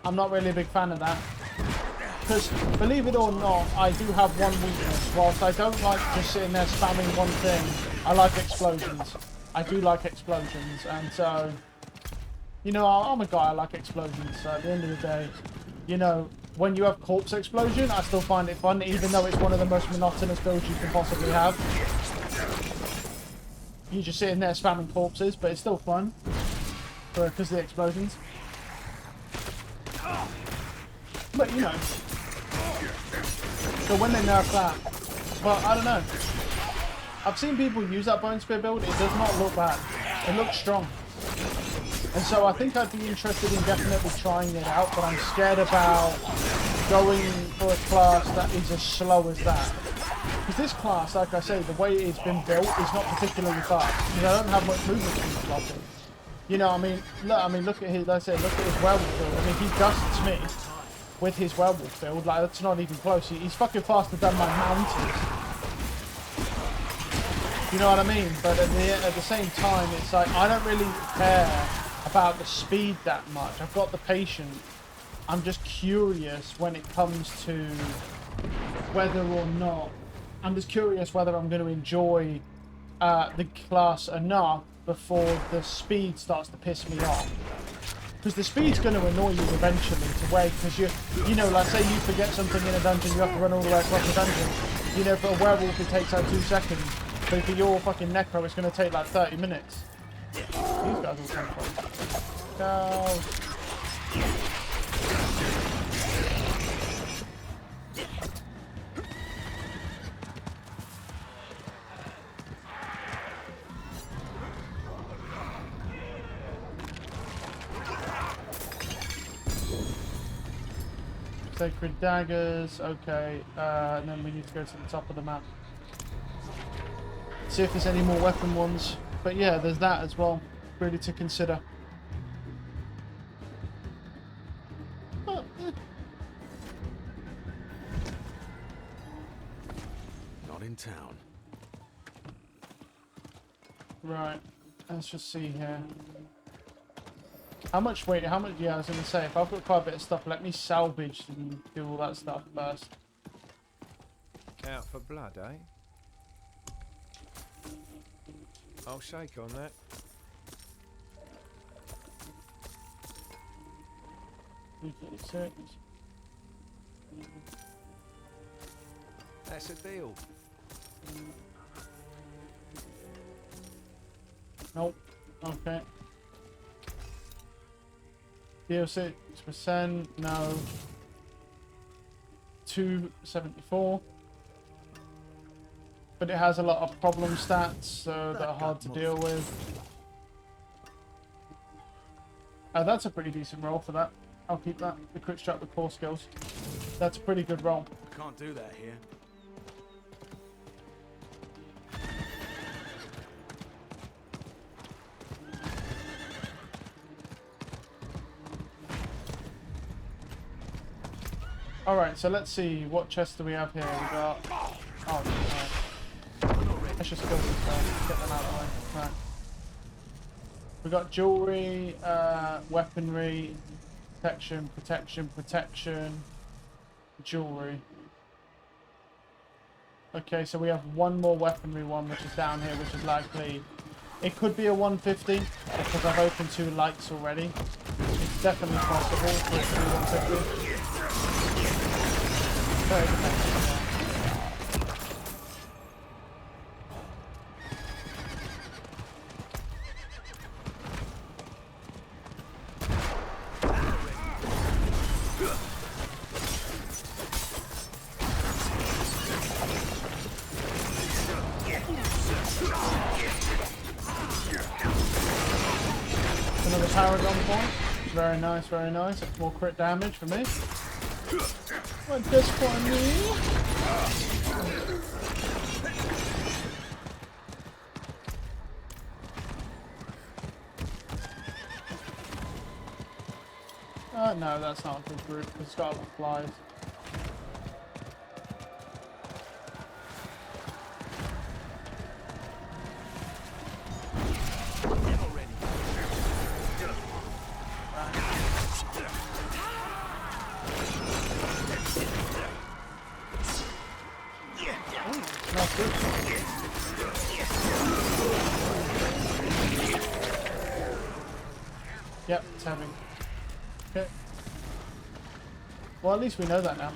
[SPEAKER 1] I'm not really a big fan of that. Because, believe it or not, I do have one weakness. Whilst I don't like just sitting there spamming one thing, I like explosions. I do like explosions, and so, you know, I'm a guy, I like explosions, so at the end of the day, you know, when you have corpse explosion, I still find it fun, even though it's one of the most monotonous builds you can possibly have. You're just sitting there spamming corpses, but it's still fun, because of the explosions. But, you know, so when they nerf that, well, I don't know. I've seen people use that Bone Spear build. It does not look bad. It looks strong. And so I think I'd be interested in definitely trying it out, but I'm scared about going for a class that is as slow as that. Because this class, like I say, the way it's been built is not particularly fast. Because I don't have much movement speed blocking. You know, look at his, look at his werewolf build. I mean, he dusts me with his werewolf build. Like, that's not even close. He's fucking faster than my mountains. You know what I mean? But at the same time, it's like, I don't really care about the speed that much. I've got the patience. I'm just curious when it comes to whether or not... I'm just curious whether I'm going to enjoy the class enough before the speed starts to piss me off. Because the speed's going to annoy you eventually to where, because you know, like say you forget something in a dungeon, you have to run all the way across the dungeon. You know, for a werewolf it takes like 2 seconds. So for your fucking necro, it's going to take like 30 minutes. These guys will come from. Go. Sacred daggers, okay, and then we need to go to the top of the map. See if there's any more weapon ones. But yeah, there's that as well, really to consider. But,
[SPEAKER 2] Not in town.
[SPEAKER 1] right, let's just see here. How much, wait, how much, yeah, I was going to say, if I've got quite a bit of stuff, let me salvage and do all that stuff first.
[SPEAKER 5] Out for blood, eh? I'll shake on that.
[SPEAKER 1] $336.
[SPEAKER 5] That's a deal.
[SPEAKER 1] Nope, okay. Deal 6%, no. 274. But it has a lot of problem stats, so that are hard to deal with. That's a pretty decent roll for that. I'll keep that. The quick strike with core skills. That's a pretty good roll.
[SPEAKER 2] Can't do that here.
[SPEAKER 1] Alright, so let's see. What chest do we have here? We got... Oh, right. Let's just kill these guys. Get them out of the way. Right. We got jewelry, weaponry, protection, protection, protection, jewelry. Okay, so we have one more weaponry one, which is down here, which is likely... It could be a 150, because I've opened 2 lights already. It's definitely possible for it to be 150. Very depends. Another paragon point. Very nice, very nice. That's more crit damage for me. What this for me? No, that's not a good group. It's got a lot of flies. Yep, it's heavy. Okay. Well, at least we know that now.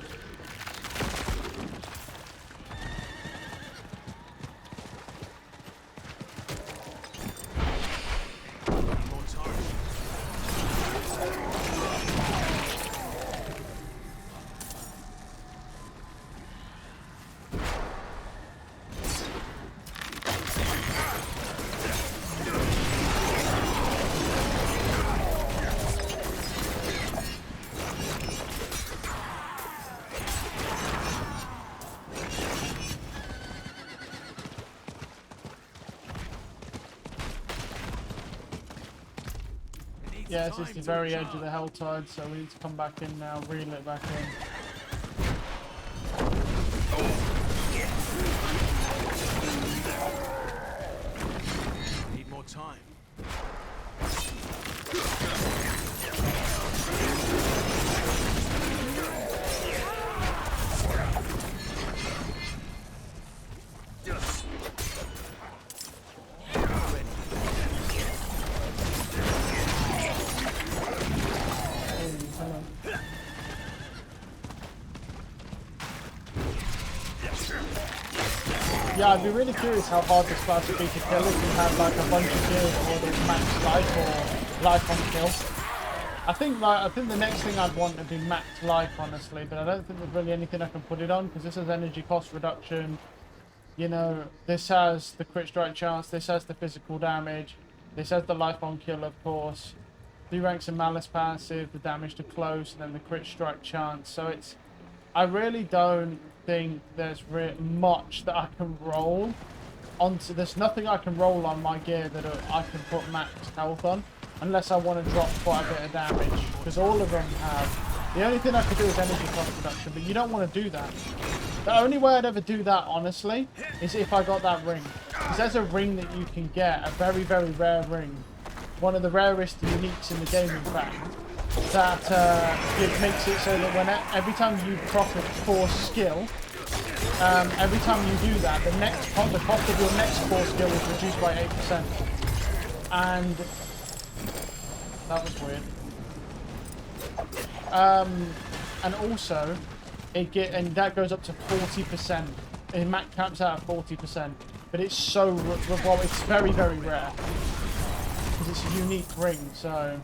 [SPEAKER 1] Yeah, it's just the very edge of the Helltide, so we need to come back in now, reel it back in.
[SPEAKER 2] Need more time.
[SPEAKER 1] Yeah, I'd be really curious how hard this class would be to kill if you had like a bunch of gears or this max life or life on kill. I think the next thing I'd want would be max life, honestly, but I don't think there's really anything I can put it on because this has energy cost reduction. You know, this has the crit strike chance, this has the physical damage, this has the life on kill, of course. 3 ranks of malice passive, the damage to close, and then the crit strike chance. So it's, I really don't think there's much that I can roll onto. There's nothing I can roll on my gear that I can put max health on, unless I want to drop quite a bit of damage, because all of them have. The only thing I could do is energy cost reduction, but you don't want to do that. The only way I'd ever do that, honestly, is if I got that ring. Because there's a ring that you can get, a very, very rare ring. One of the rarest uniques in the game, in fact. That it makes it so that every time you proc a force skill, every time you do that, the cost of your next force skill is reduced by 8%. And that was weird. And also, and that goes up to 40%. It max caps out at 40%, but it's well, it's very, very rare because it's a unique ring. So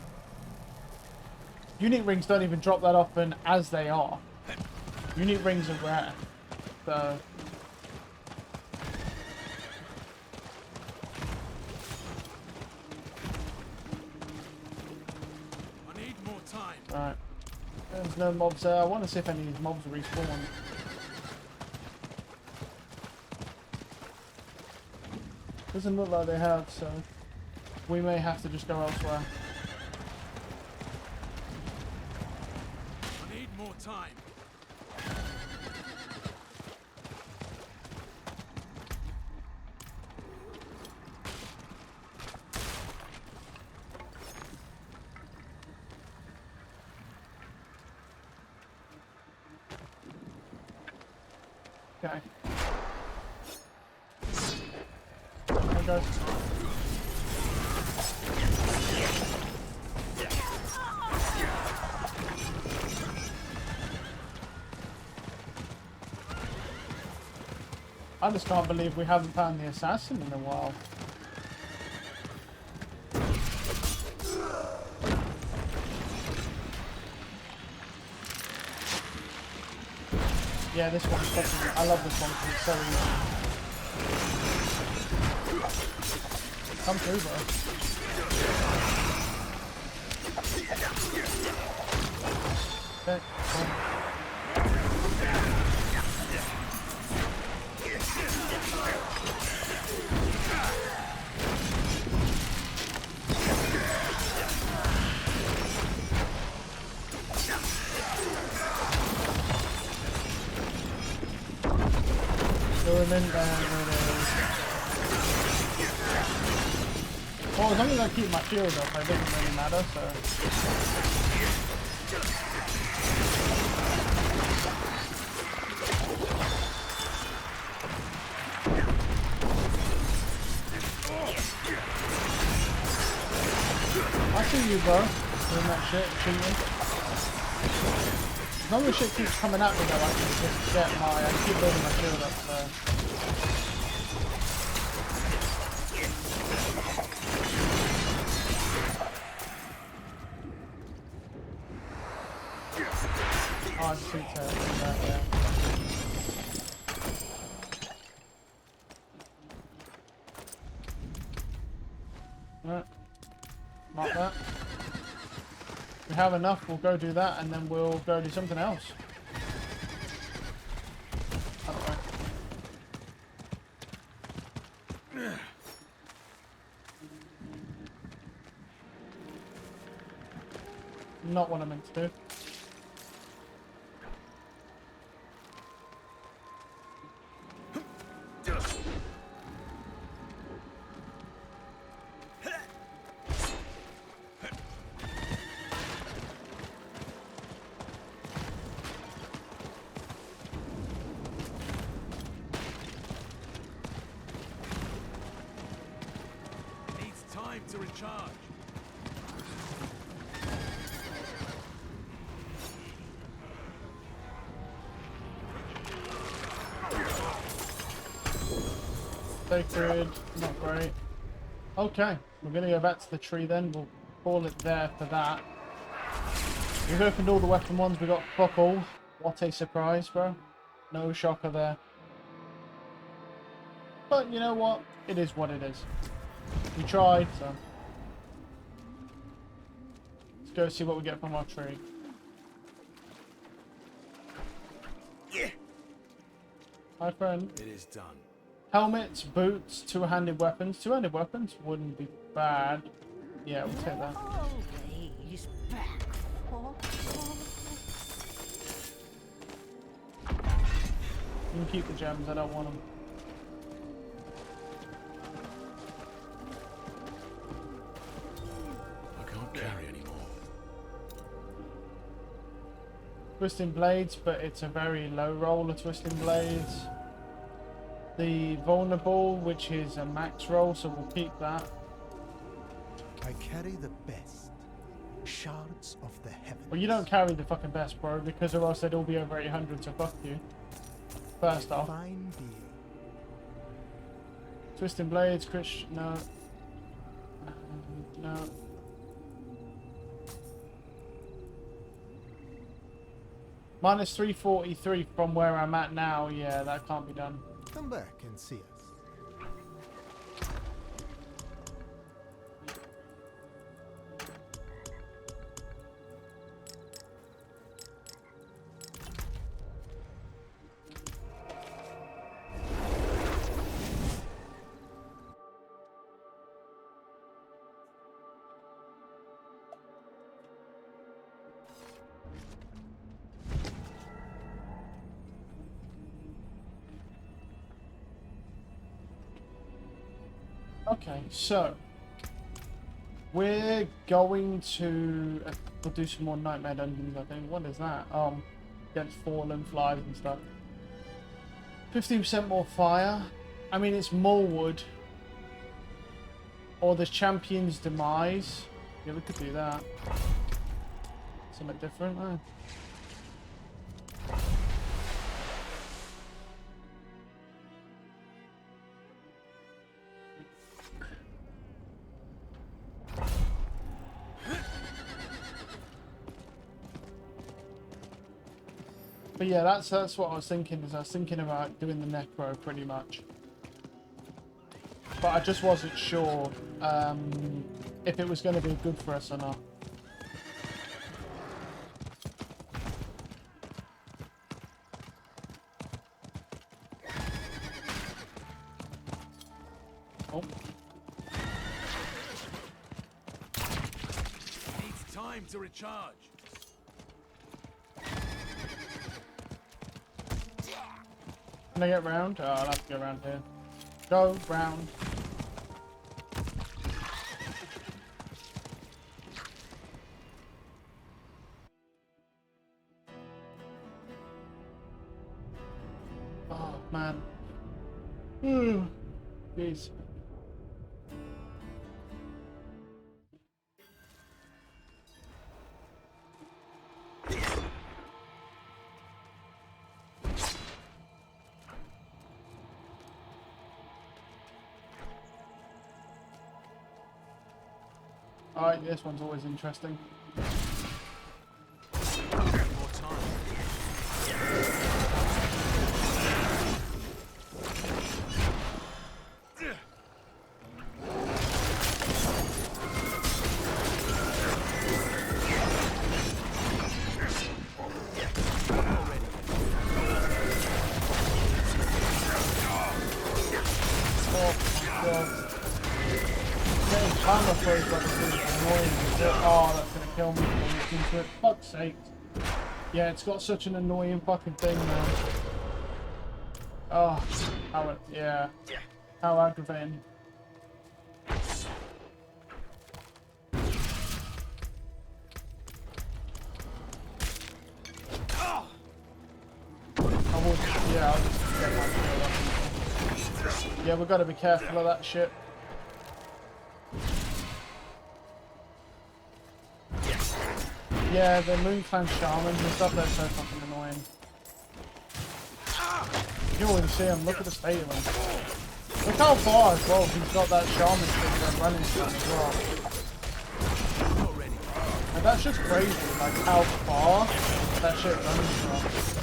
[SPEAKER 1] unique rings don't even drop that often as they are. Unique rings are rare, so.
[SPEAKER 2] I need more time.
[SPEAKER 1] Right. There's no mobs there. I want to see if any of these mobs respawn. Doesn't look like they have, so we may have to just go elsewhere.
[SPEAKER 2] I need more time.
[SPEAKER 1] Okay. There goes. I just can't believe we haven't found the assassin in a while. Yeah, this one's fucking, I love this one because it's so easy. Come through, bro. Okay, cool. Doing down there. Well, as long as I keep my shield up, it doesn't really matter, so. I see you, bro. Doing that shit, cheating. As long as shit keeps coming at me though, I can just get I keep building my shield up, so. Oh, I see that, yeah. Right. Mark that. If we have enough, we'll go do that, and then we'll go do something else. Not what I meant to do.
[SPEAKER 2] Needs time to recharge.
[SPEAKER 1] Sacred, not great. Okay, we're gonna go back to the tree then. We'll call it there for that. We've opened all the weapon ones. We got fuck all. What a surprise, bro. No shocker there. But you know what? It is what it is. We tried, so. Let's go see what we get from our tree.
[SPEAKER 2] Yeah.
[SPEAKER 1] Hi, friend.
[SPEAKER 2] It is done.
[SPEAKER 1] Helmets, boots, two-handed weapons. Two-handed weapons wouldn't be bad. Yeah, we'll take that.
[SPEAKER 3] Always back for
[SPEAKER 1] You can keep the gems, I don't want them.
[SPEAKER 2] I can't carry anymore.
[SPEAKER 1] Twisting blades, but it's a very low roll of twisting blades. The vulnerable, which is a max roll, so we'll keep that.
[SPEAKER 6] I carry the best. Shards of the heavens.
[SPEAKER 1] Well, you don't carry the fucking best, bro, because or else they'd all be over 800, so fuck you. First off.
[SPEAKER 6] Fine being.
[SPEAKER 1] Twisting blades, Chris, no. No. Minus 343 from where I'm at now. Yeah, that can't be done.
[SPEAKER 6] Come back and see us.
[SPEAKER 1] Okay, so we're going to we'll do some more nightmare dungeons. I think. What is that? Against fallen flies and stuff. 15% more fire. I mean, it's more wood. Or the champion's demise. Yeah, we could do that. Something different, eh? But yeah, that's what I was thinking. Is I was thinking about doing the necro pretty much, but I just wasn't sure if it was going to be good for us or not. Oh,
[SPEAKER 2] Needs time to recharge.
[SPEAKER 1] can I get round? Oh, I'll have to go around here. Go round. Oh man. Jeez. Alright, this one's always interesting.
[SPEAKER 2] More time.
[SPEAKER 1] Camera throws like it's annoying. Oh, that's gonna kill me when we get into it. Fuck's sake. Yeah, it's got such an annoying fucking thing, man. Oh, how it, yeah. How aggravating. Yeah, I'll just get my shield up. Yeah, we've got to be careful of that shit. Yeah, the Moon Clan Shamans and stuff, they're so fucking annoying. You already see them, look at the state of them. Look how far as well he's got that shaman thing that running from as well. And that's just crazy, like how far that shit runs from.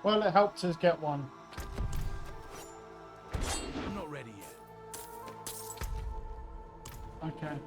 [SPEAKER 1] Well, it helped us get one.
[SPEAKER 2] I'm not ready yet.
[SPEAKER 1] Okay.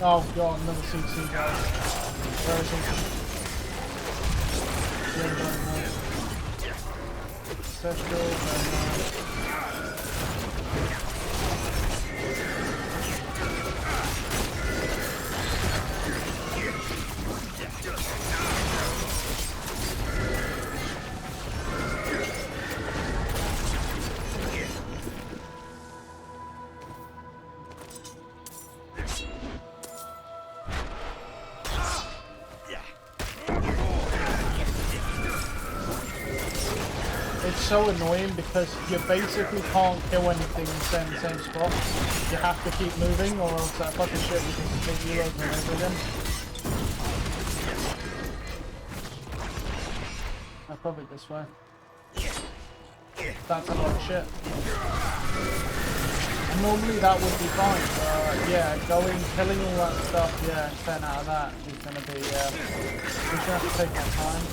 [SPEAKER 1] Oh god, another CC guy. Where is he? Yeah, very nice. Ancestral, very It's so annoying because you basically can't kill anything and stay in the same spot. You have to keep moving or else that fucking shit will just take you over and over again. I'll probably this way. That's a lot of shit. Normally that would be fine, but yeah, killing all that stuff, yeah, and 10 out of that is gonna be, we're gonna have to take our time.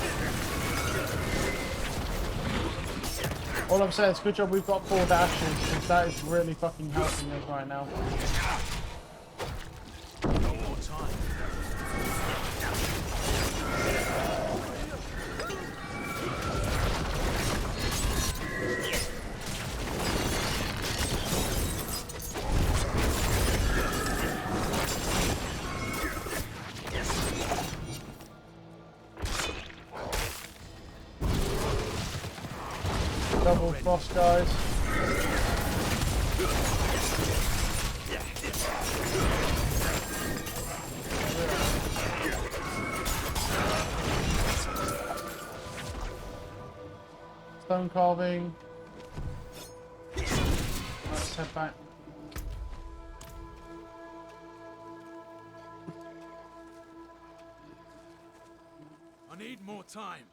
[SPEAKER 1] All I'm saying is good job we've got 4 dashes, because that is really fucking helping us right now.
[SPEAKER 2] No more time.
[SPEAKER 1] Double frost guys. Stone carving. Let's head back.
[SPEAKER 2] I need more time.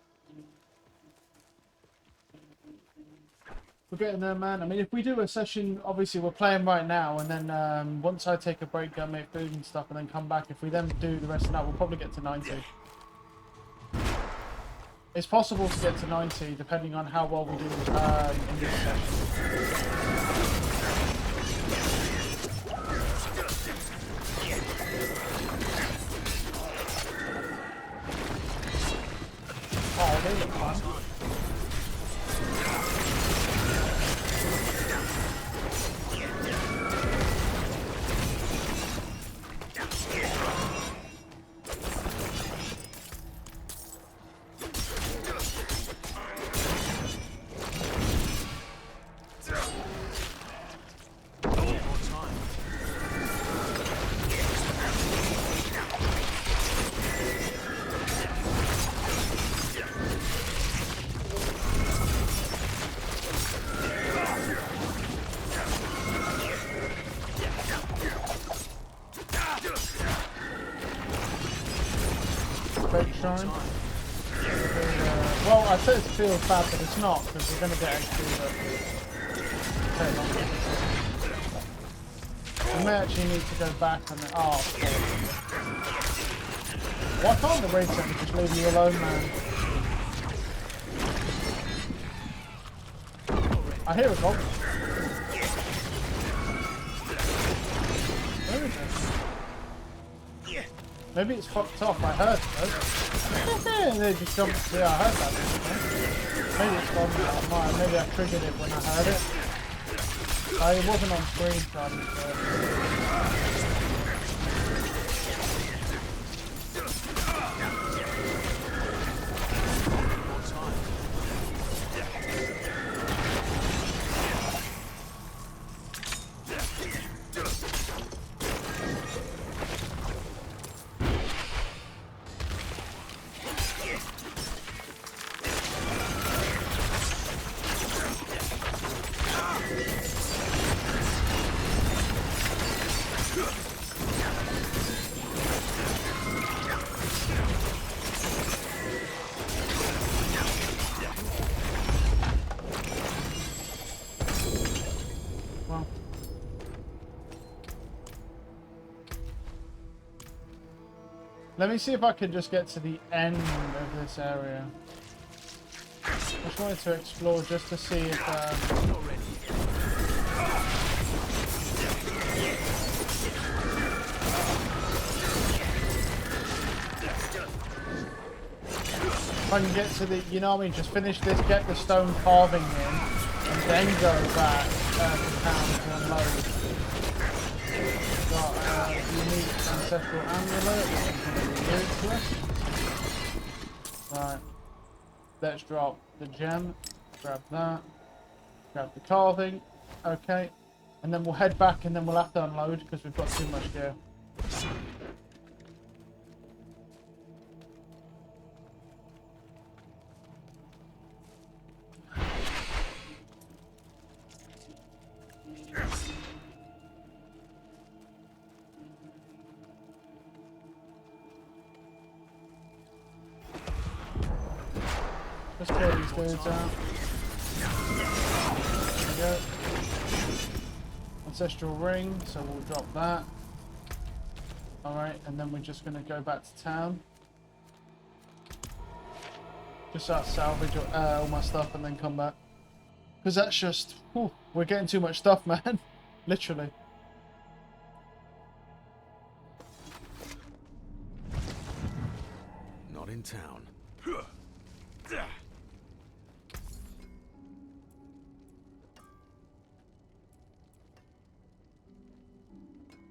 [SPEAKER 1] We're getting there, man. I mean, if we do a session, obviously we're playing right now, and then once I take a break, go make food and stuff, and then come back. If we then do the rest of that, we'll probably get to 90. It's possible to get to 90, depending on how well we do in this session. Oh, they look fun. fake shrine. Well, I said it feels bad, but it's not, because we're going to get XP that take longer. We may actually need to go back and... Oh, why can't the raid center just leave me alone, man? I hear a goblin. Where is it? Maybe it's fucked off. I heard it. They just jumped. Yeah, I heard that. Maybe it's gone now. Maybe I triggered it when I heard it. It wasn't on screen, so I just heard Let me see if I can just get to the end of this area. I just wanted to explore just to see if... if I can get to the... You know what I mean? Just finish this, get the stone carving in, and then go back to town to unload. Got a unique ancestral amulet, which is going to be weird to us. Right. Let's drop the gem. Grab that. Grab the carving. Okay. And then we'll head back and then we'll have to unload because we've got too much gear. Let's clear these dudes out. There we go. Ancestral ring, so we'll drop that. Alright, and then we're just going to go back to town. Just start salvage all my stuff and then come back. Because that's just... Whew, we're getting too much stuff, man. Literally.
[SPEAKER 2] Not in town.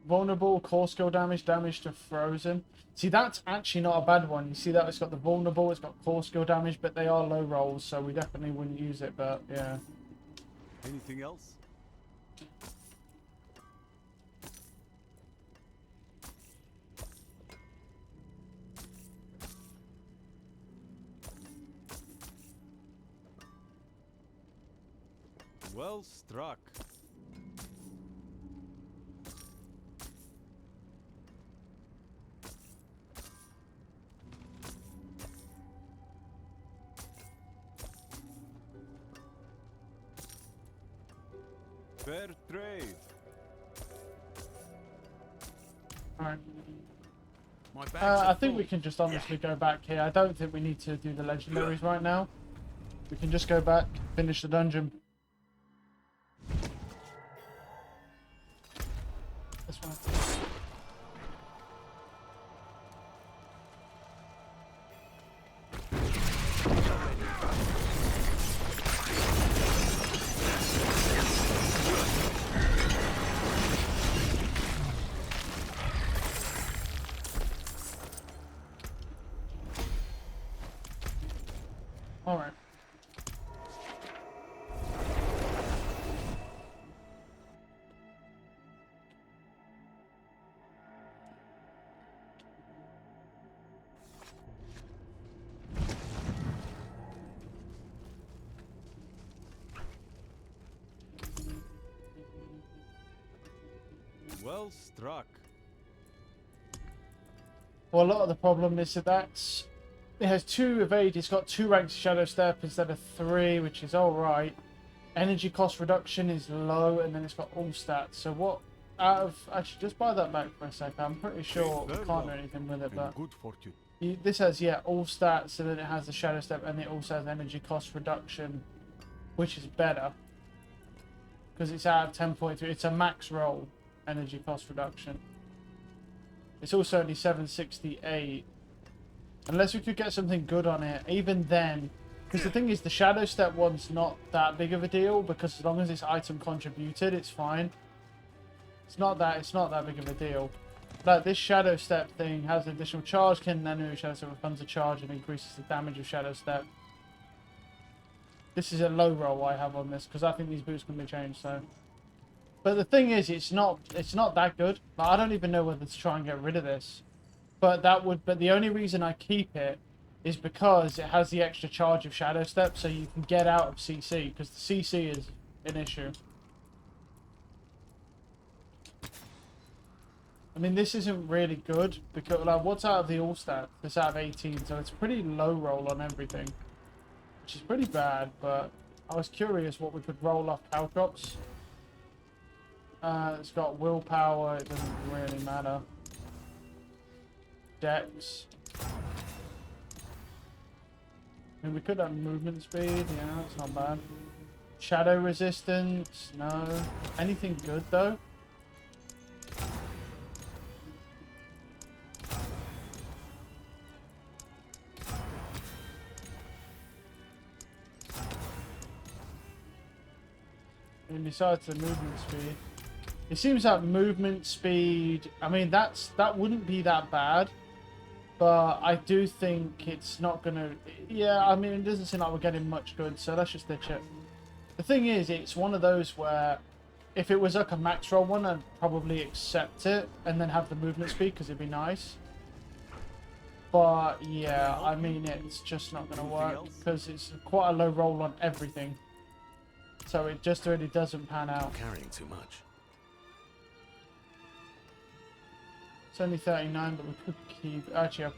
[SPEAKER 1] Vulnerable, core skill damage, damage to frozen. See, that's actually not a bad one. You see that it's got the vulnerable, it's got core skill damage, but they are low rolls, so we definitely wouldn't use it, but yeah.
[SPEAKER 2] Anything else?
[SPEAKER 5] Well struck. Fair trade.
[SPEAKER 1] Alright.
[SPEAKER 2] My bags
[SPEAKER 1] I
[SPEAKER 2] are
[SPEAKER 1] think
[SPEAKER 2] full.
[SPEAKER 1] we can just honestly go back here. I don't think we need to do the legendaries right now. We can just go back, finish the dungeon. This one. All right.
[SPEAKER 5] Well struck.
[SPEAKER 1] Well, a lot of the problem is that it has 2 evade. It's got 2 ranks of Shadow Step instead of 3, which is alright. Energy cost reduction is low, and then it's got all stats. So what? Out of actually, just buy that back for a second. I'm pretty sure we can't do anything with it, but
[SPEAKER 5] Good fortune.
[SPEAKER 1] this has all stats, and then it has the Shadow Step, and it also has energy cost reduction, which is better because it's out of 10.3. It's a max roll energy cost reduction. It's also only 768. Unless we could get something good on it, even then. Because the thing is, the Shadow Step one's not that big of a deal, because as long as it's item contributed, it's fine. It's not that big of a deal. Like, this Shadow Step thing has additional charge, can enemy Shadow Step refunds a charge and increases the damage of Shadow Step. This is a low roll I have on this, because I think these boots can be changed, so. But the thing is, it's not that good. Like, I don't even know whether to try and get rid of this. But the only reason I keep it is because it has the extra charge of Shadow Step, so you can get out of CC, because the CC is an issue. I mean, this isn't really good, because, like, what's out of the all-stat? It's out of 18, so it's pretty low roll on everything. Which is pretty bad, but I was curious what we could roll off Caltrops. It's got willpower, it doesn't really matter. Dex. I mean, we could have movement speed, yeah, it's not bad. Shadow resistance, no. Anything good though? And besides the movement speed, it seems like movement speed, I mean, that wouldn't be that bad, but I do think it's not gonna, yeah, I mean, it doesn't seem like we're getting much good, so let's just ditch it. The thing is, it's one of those where if it was like a max roll one, I'd probably accept it and then have the movement speed because it'd be nice. But yeah, I mean, it's just not gonna work because it's quite a low roll on everything. So it just really doesn't pan out.
[SPEAKER 2] Carrying too much.
[SPEAKER 1] It's only 39, but we could keep. Actually,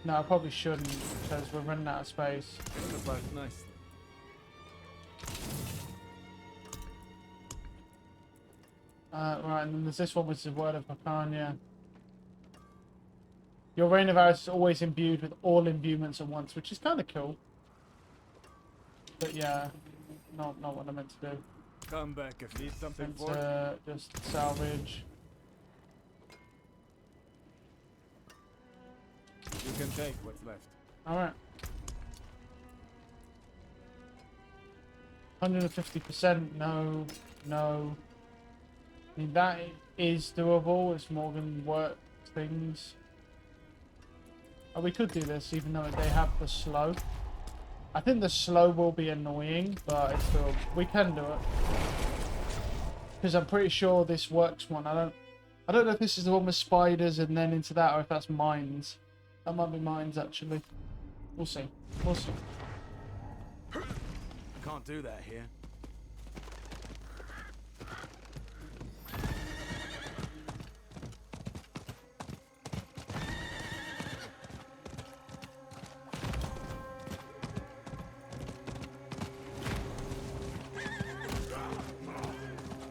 [SPEAKER 1] no, I probably shouldn't because we're running out of space.
[SPEAKER 5] Nice.
[SPEAKER 1] Right, and then there's this one, which is the Word of Picania. Your Reign of Arrows is always imbued with all imbuements at once, which is kind of cool. But yeah, not what I meant to do.
[SPEAKER 5] Come back if need something
[SPEAKER 1] Meant
[SPEAKER 5] for it.
[SPEAKER 1] to just salvage.
[SPEAKER 5] You can take what's left.
[SPEAKER 1] Alright. 150%, no. I mean, that is doable. It's more than work things. Oh, we could do this, even though they have the slow. I think the slow will be annoying, but it's still, we can do it. Because I'm pretty sure this works one. I don't know if this is the one with spiders and then into that, or if that's mines. That might be mines, actually. We'll see. We'll see.
[SPEAKER 2] Can't do that here.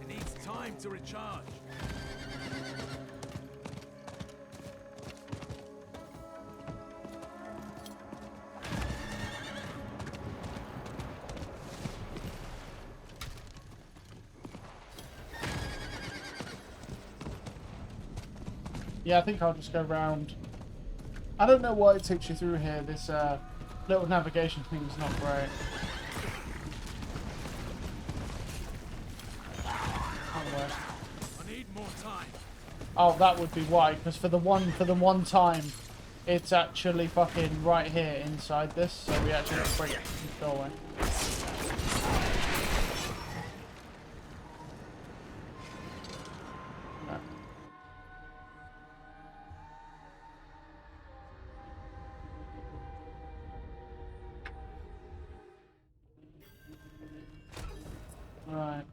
[SPEAKER 2] It needs time to recharge.
[SPEAKER 1] Yeah, I think I'll just go round. I don't know why it takes you through here. This little navigation thing is not great.
[SPEAKER 2] I need more time.
[SPEAKER 1] Oh, that would be why. Because for the one time, it's actually fucking right here inside this, so we actually have to break the doorway. Right.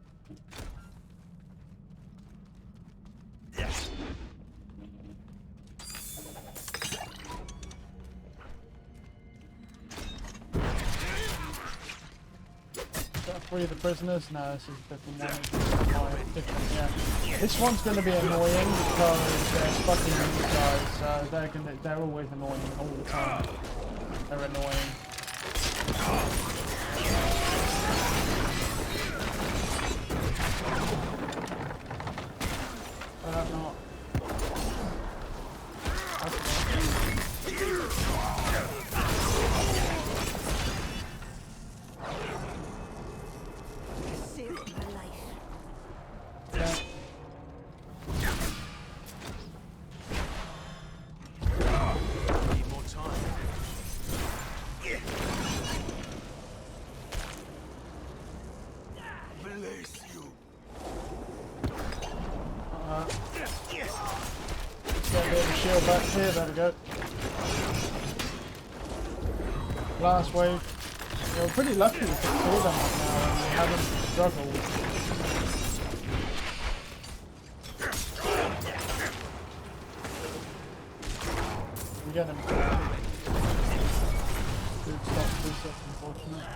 [SPEAKER 1] Free the prisoners? No, this is a different one. It's different, yeah. This one's going to be annoying because they're fucking new guys, so they're always annoying all the time. They're annoying. I don't know.
[SPEAKER 3] Saved my life.
[SPEAKER 1] Yeah.
[SPEAKER 2] Need more time. Bless you.
[SPEAKER 1] Get a bit of a shield back here, there we go. Last wave. Yeah, we're pretty lucky to kill them right now and we haven't struggled. We get them. Good stuff, unfortunate.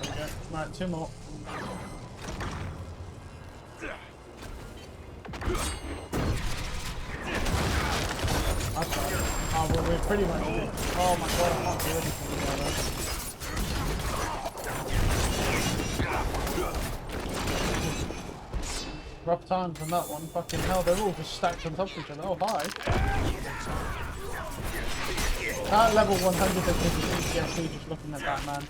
[SPEAKER 1] There we go. Right, two more. That's right. Oh, well, we're pretty much... Oh my god, I can't do anything about that. Rough times on that one. Fucking hell, they're all just stacked on top of each other. Oh, hi. At level 100 of PvP, just looking at that, man.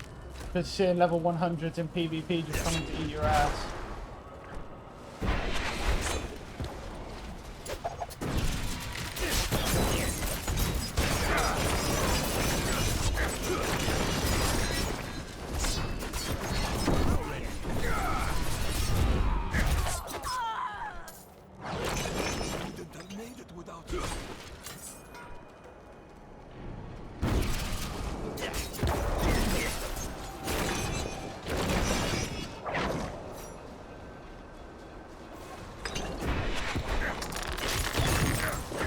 [SPEAKER 1] Just seeing level 100s in PvP just coming to eat your ass.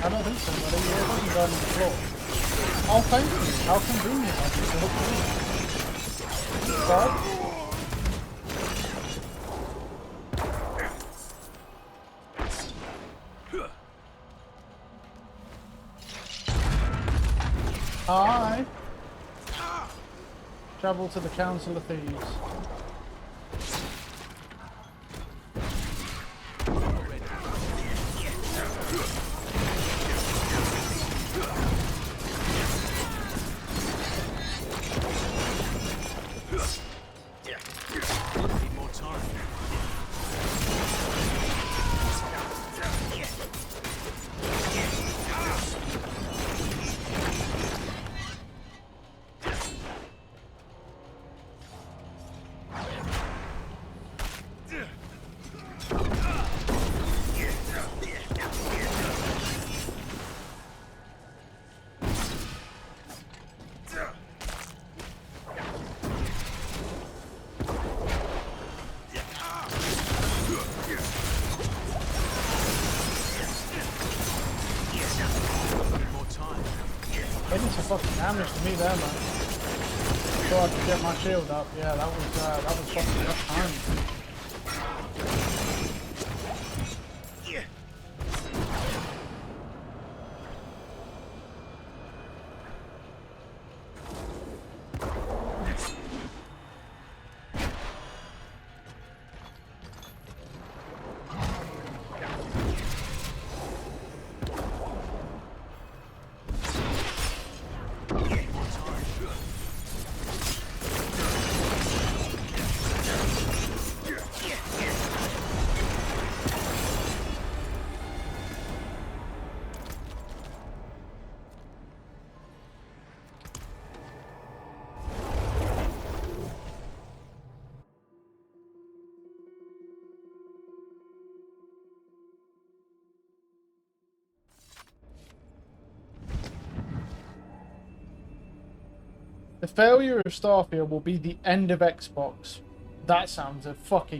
[SPEAKER 1] I don't think so, buddy. You're fucking down on the floor. Oh, thank you. How convenient. I just look at you. Hi. Travel to the Council of Thieves.
[SPEAKER 2] Need more time.
[SPEAKER 1] They did some fucking damage to me there, man. So I could get my shield up. Yeah, that was fucking rough time. The failure of Starfield will be the end of Xbox. That sounds a fucking